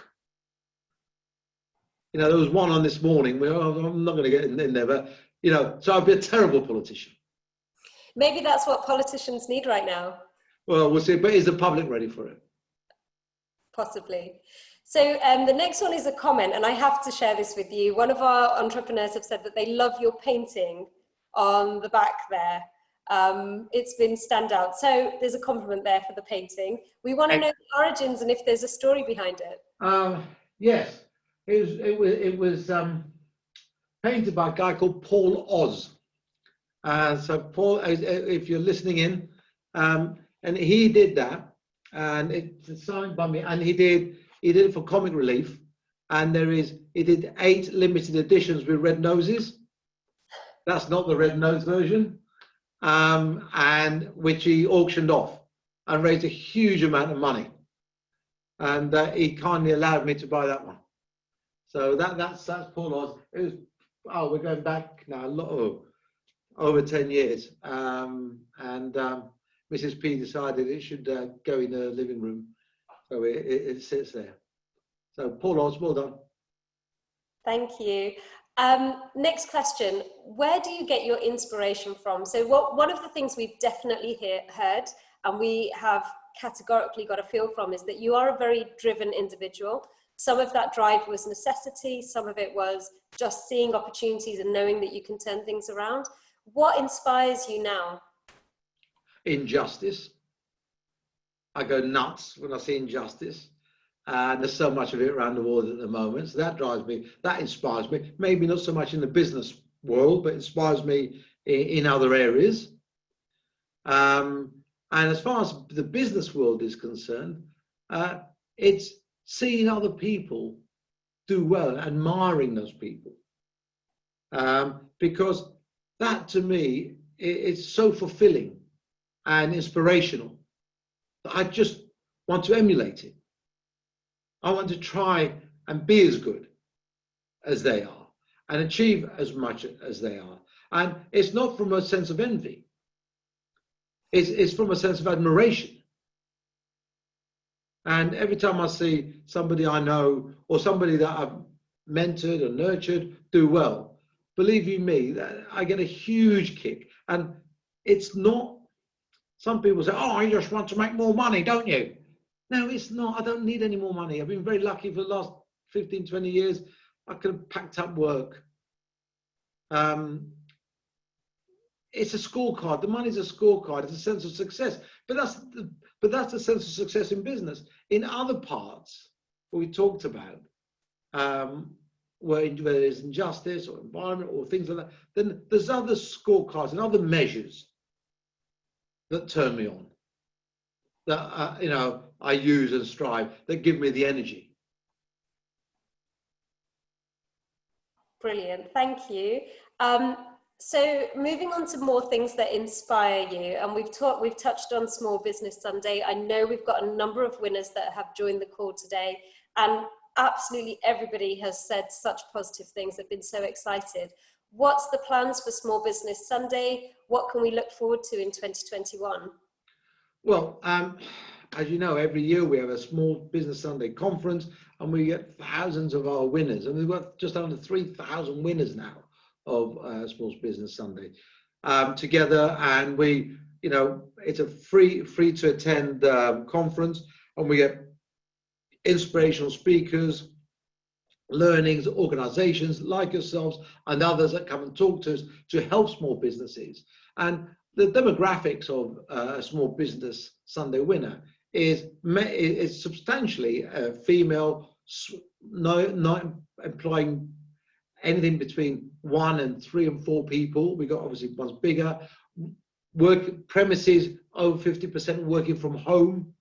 You know, there was one on this morning. I'm not going to get in there, but, you know, so I'd be a terrible politician. Maybe that's what politicians need right now. Well, we'll see. But is the public ready for it? Possibly. So the next one is a comment, and I have to share this with you. One of our entrepreneurs have said that they love your painting on the back there. It's been standout. So there's a compliment there for the painting. We want to know the origins and if there's a story behind it. Yes. It was painted by a guy called Paul Oz. So Paul, if you're listening in, and he did that, and it's signed by me, and he did it for Comic Relief, and he did 8 limited editions with red noses. That's not the red nose version, and which he auctioned off and raised a huge amount of money, and he kindly allowed me to buy that one. So that's Paul Oz. It was, we're going back now over 10 years, and Mrs. P decided it should go in the living room, so it sits there. So Paul Oz, well done. Thank you. Next question: where do you get your inspiration from? So one of the things we've definitely heard, and we have categorically got a feel from, is that you are a very driven individual. Some of that drive was necessity, some of it was just seeing opportunities and knowing that you can turn things around. What inspires you now? Injustice. I go nuts when I see injustice. And there's so much of it around the world at the moment. So that drives me, that inspires me. Maybe not so much in the business world, but inspires me in other areas. And as far as the business world is concerned, it's seeing other people do well, admiring those people. because that to me, it's so fulfilling and inspirational that I just want to emulate it. I want to try and be as good as they are and achieve as much as they are. And it's not from a sense of envy. It's from a sense of admiration. And every time I see somebody I know or somebody that I've mentored or nurtured do well, believe you me, that I get a huge kick. And it's not, some people say, oh, you just want to make more money, don't you? No, it's not. I don't need any more money. I've been very lucky for the last 15, 20 years. I could have packed up work. It's a scorecard. The money's a scorecard. It's a sense of success. But that's the sense of success in business. In other parts, what we talked about, whether it's injustice or environment or things like that, then there's other scorecards and other measures that turn me on, that I use and strive, that give me the energy. Brilliant, thank you. So moving on to more things that inspire you, and we've touched on Small Business Sunday. I know we've got a number of winners that have joined the call today, and absolutely everybody has said such positive things. They've been so excited. What's the plans for Small Business Sunday? What can we look forward to in 2021? Well, as you know, every year we have a Small Business Sunday conference, and we get thousands of our winners, and we've got just under 3,000 winners now of Small Business Sunday together. And we, it's a free to attend conference, and we get inspirational speakers, learnings, organizations like yourselves and others that come and talk to us to help small businesses. And the demographics of a Small Business Sunday winner is substantially female, not employing anything between 1 and 3 and 4 people. We got obviously ones bigger. Work premises over 50% working from home.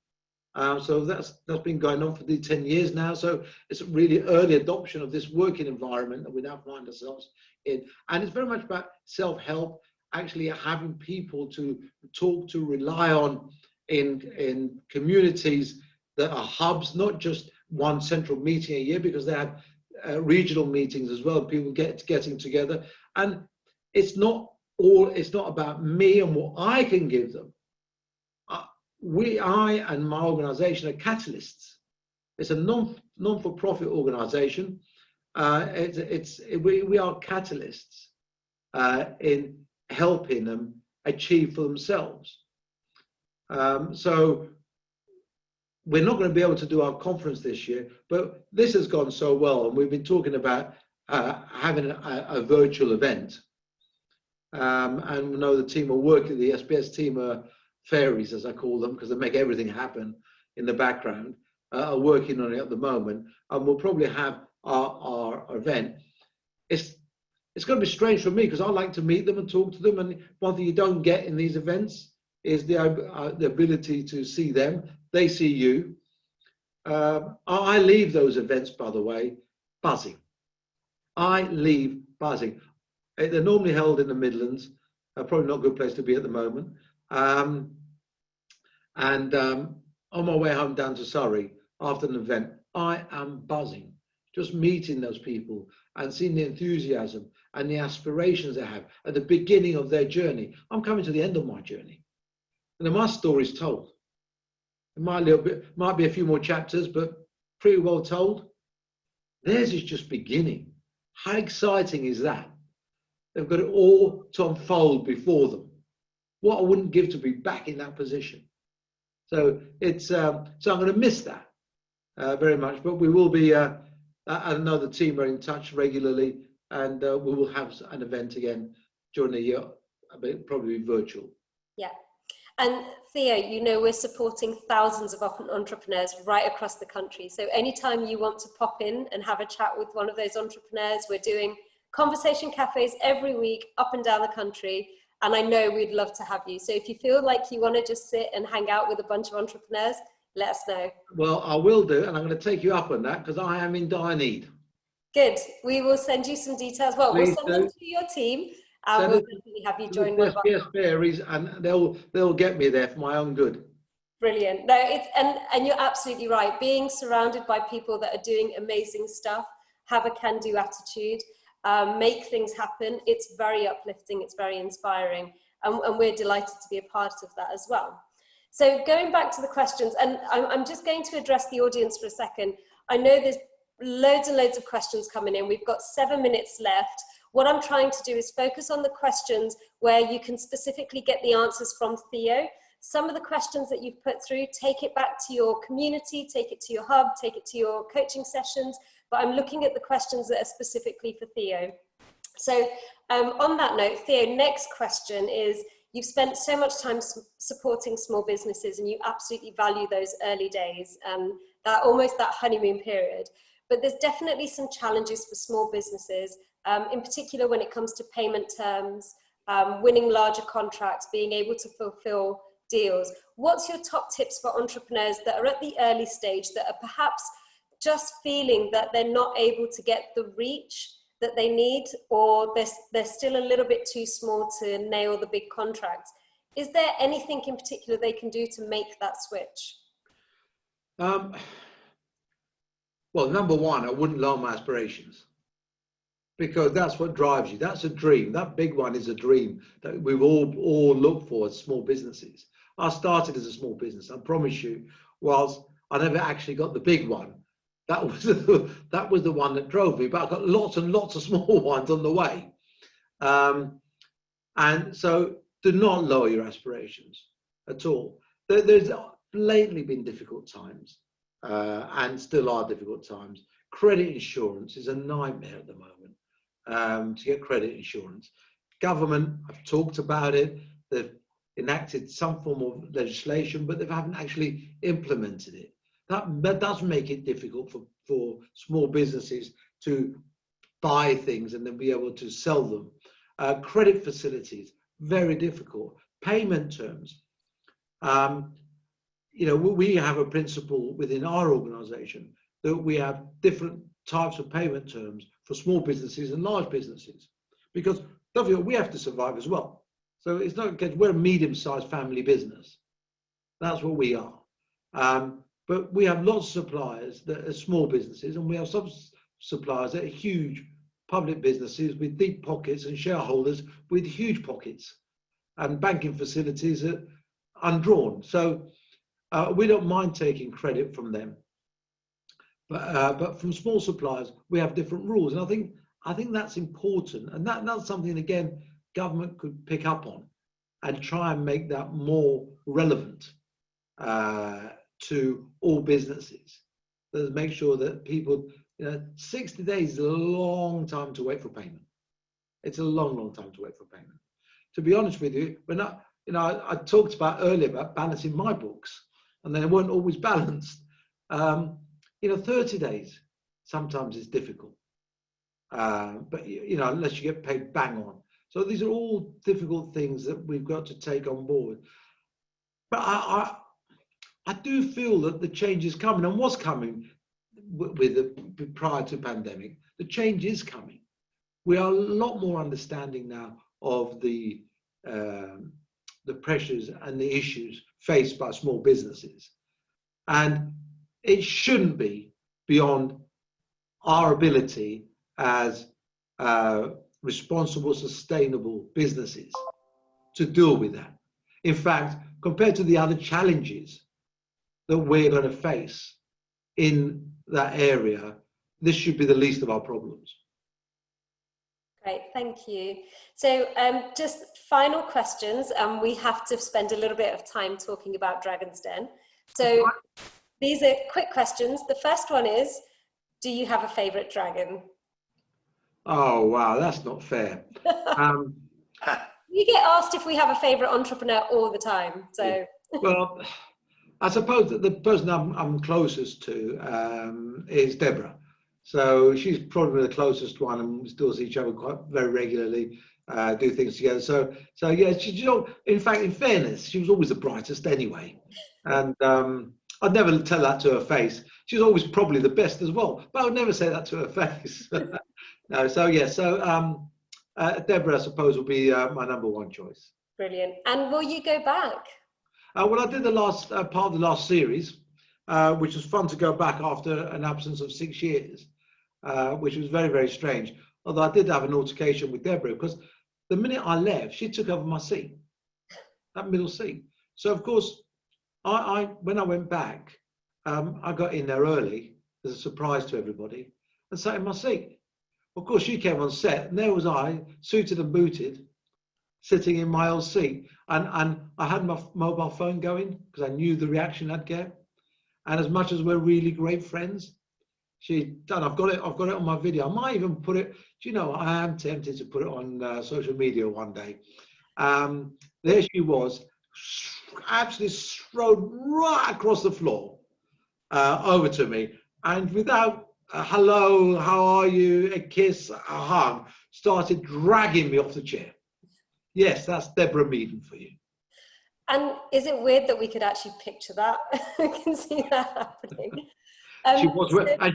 So that's been going on for the 10 years now. So it's a really early adoption of this working environment that we now find ourselves in. And it's very much about self-help, actually having people to talk to, rely on in communities that are hubs, not just one central meeting a year, because they have regional meetings as well, people getting together. And it's not about me and what I can give them. I and my organization are catalysts. It's a non-for-profit organization. We are catalysts in helping them achieve for themselves. So we're not going to be able to do our conference this year, but this has gone so well, and we've been talking about having a virtual event. And we know the team are working, the SBS team are fairies, as I call them, because they make everything happen in the background, are working on it at the moment, and we'll probably have our event. It's going to be strange for me, because I like to meet them and talk to them, and one thing you don't get in these events is the ability to see them. They see you. I leave those events, by the way, buzzing. I leave buzzing. They're normally held in the Midlands. Probably not a good place to be at the moment. On my way home down to Surrey after an event, I am buzzing. Just meeting those people and seeing the enthusiasm and the aspirations they have at the beginning of their journey. I'm coming to the end of my journey. And my story's told. It might be a few more chapters, but pretty well told. Theirs is just beginning. How exciting is that? They've got it all to unfold before them. What I wouldn't give to be back in that position. So so I'm going to miss that very much. But we will be. I know the team are in touch regularly, and we will have an event again during the year, probably virtual. Yeah. And Theo, we're supporting thousands of entrepreneurs right across the country. So anytime you want to pop in and have a chat with one of those entrepreneurs, we're doing conversation cafes every week up and down the country. And I know we'd love to have you. So if you feel like you want to just sit and hang out with a bunch of entrepreneurs, let us know. Well, I will do. And I'm going to take you up on that, because I am in dire need. Good. We will send you some details. Well, we'll Please send them to your team, and send we'll it definitely have you to join one of our. the SPS Fairies, and they'll get me there for my own good. Brilliant. No, it's and you're absolutely right. Being surrounded by people that are doing amazing stuff, have a can-do attitude, make things happen. It's very uplifting. It's very inspiring, and we're delighted to be a part of that as well. So going back to the questions, and I'm just going to address the audience for a second. I know there's loads and loads of questions coming in. We've got 7 minutes left. What I'm trying to do is focus on the questions where you can specifically get the answers from Theo. Some of the questions that you've put through, take it back to your community, take it to your hub, take it to your coaching sessions. But I'm looking at the questions that are specifically for Theo. So on that note, Theo, next question is, you've spent so much time supporting small businesses and you absolutely value those early days, that almost that honeymoon period. But there's definitely some challenges for small businesses, in particular when it comes to payment terms, winning larger contracts, being able to fulfill deals. What's your top tips for entrepreneurs that are at the early stage that are perhaps just feeling that they're not able to get the reach that they need, or they're still a little bit too small to nail the big contracts? Is there anything in particular they can do to make that switch? Well, number one, I wouldn't lower my aspirations, because that's what drives you. That's a dream. That big one is a dream that we've all looked for as small businesses. I started as a small business. I promise you, whilst I never actually got the big one, that was the one that drove me. But I got lots and lots of small ones on the way. And so do not lower your aspirations at all. There's blatantly been difficult times, and still are difficult times. Credit insurance is a nightmare at the moment, to get credit insurance. Government, I've talked about it, they've enacted some form of legislation, but they haven't actually implemented it. That does make it difficult for small businesses to buy things and then be able to sell them. Credit facilities, very difficult. Payment terms. We have a principle within our organization that we have different types of payment terms for small businesses and large businesses, because don't forget, we have to survive as well. So it's not because we're a medium-sized family business. That's what we are. But we have lots of suppliers that are small businesses, and we have some suppliers that are huge public businesses with deep pockets and shareholders with huge pockets, and banking facilities are undrawn. So we don't mind taking credit from them. But from small suppliers, we have different rules. And I think that's important. And that's something, again, government could pick up on and try and make that more relevant to all businesses. Make sure that people, 60 days is a long time to wait for payment. It's a long, long time to wait for payment. To be honest with you, I talked about earlier about balancing my books, and they weren't always balanced. 30 days sometimes is difficult, but unless you get paid bang on. So these are all difficult things that we've got to take on board. But I do feel that the change is coming, and was coming prior to pandemic. The change is coming. We are a lot more understanding now of the pressures and the issues faced by small businesses, and it shouldn't be beyond our ability as responsible, sustainable businesses to deal with that. In fact, compared to the other challenges that we're going to face in that area, this should be the least of our problems. Great, thank you. So just final questions, and we have to spend a little bit of time talking about Dragon's Den. So these are quick questions. The first one is, do you have a favorite dragon? Oh, wow, that's not fair. You get asked if we have a favorite entrepreneur all the time. So, well, I suppose that the person I'm closest to is Deborah. So she's probably the closest one, and we still see each other quite very regularly, do things together. So yeah, in fact, in fairness, she was always the brightest anyway. And I'd never tell that to her face. She's always probably the best as well, but I would never say that to her face. No, so yeah, so Deborah, I suppose, will be my number one choice. Brilliant. And will you go back? Well, I did the last part of the last series, which was fun to go back after an absence of 6 years, which was very, very strange. Although I did have an altercation with Deborah, because the minute I left, she took over my seat, that middle seat. So, of course, when I went back, I got in there early as a surprise to everybody and sat in my seat. Of course, she came on set, and there was I, suited and booted, sitting in my old seat. And I had my mobile phone going because I knew the reaction I'd get. And as much as we're really great friends, I've got it on my video. I might even put it, do you know, I am tempted to put it on social media one day. There she was, absolutely strode right across the floor over to me. And without a hello, how are you, a kiss, a hug, started dragging me off the chair. Yes, that's Deborah Meaden for you. And is it weird that we could actually picture that? I can see that happening.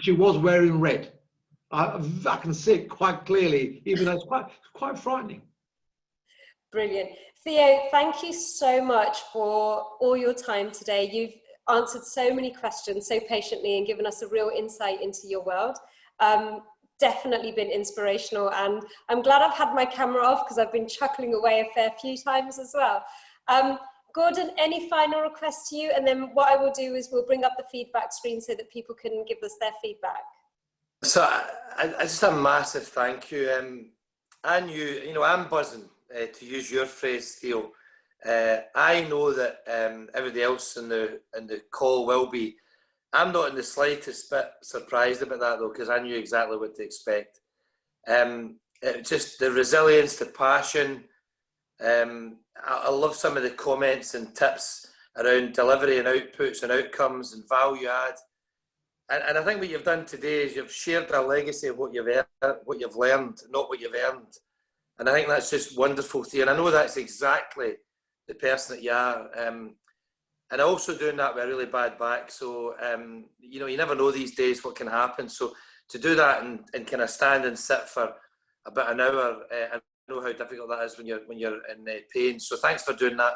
She was wearing red. I can see it quite clearly, even though it's quite frightening. Brilliant. Theo, thank you so much for all your time today. You've answered so many questions so patiently and given us a real insight into your world. Definitely been inspirational, and I'm glad I've had my camera off because I've been chuckling away a fair few times as well. Gordon, any final requests to you? And then what I will do is we'll bring up the feedback screen so that people can give us their feedback. So I just a massive thank you. And you know, I'm buzzing, to use your phrase, Theo. I know that everybody else in the call will be. I'm not in the slightest bit surprised about that though, because I knew exactly what to expect. Just the resilience, the passion. I love some of the comments and tips around delivery and outputs and outcomes and value add. And I think what you've done today is you've shared a legacy of what you've learned, not what you've earned. And I think that's just wonderful, Theo. And I know that's exactly the person that you are. And also doing that with a really bad back. So, you know, you never know these days what can happen. So to do that and kind of stand and sit for about an hour, I know how difficult that is when you're in pain. So thanks for doing that.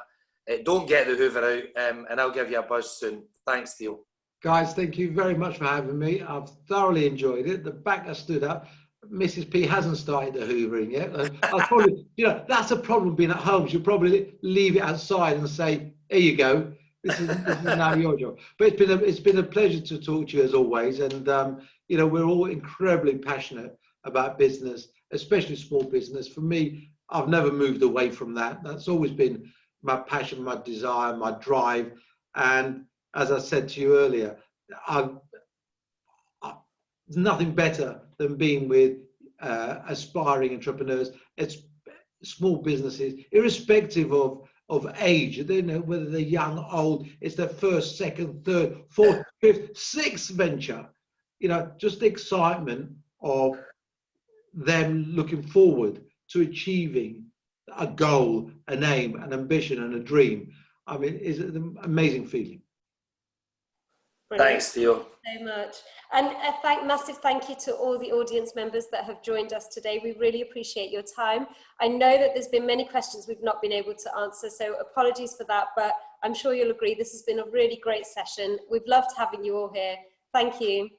Don't get the Hoover out, and I'll give you a buzz soon. Thanks, Theo. Guys, thank you very much for having me. I've thoroughly enjoyed it. The back has stood up. Mrs. P hasn't started the hoovering yet. I'll probably, you know, that's a problem being at home. She'll probably leave it outside and say, "Here you go. This is now your job." But it's been a pleasure to talk to you as always. And you know, we're all incredibly passionate about business, especially small business. For me, I've never moved away from that. That's always been my passion, my desire, my drive. And as I said to you earlier, there's nothing better than being with aspiring entrepreneurs. It's small businesses, irrespective of age. They know whether they're young, old. It's their first, second, third, fourth, fifth, sixth venture. You know, just the excitement of them looking forward to achieving a goal, an aim, an ambition, and a dream. I mean, it's an amazing feeling. Brilliant. Thanks, Theo. So much. And a massive thank you to all the audience members that have joined us today. We really appreciate your time. I know that there's been many questions we've not been able to answer, so apologies for that, but I'm sure you'll agree this has been a really great session. We've loved having you all here. Thank you.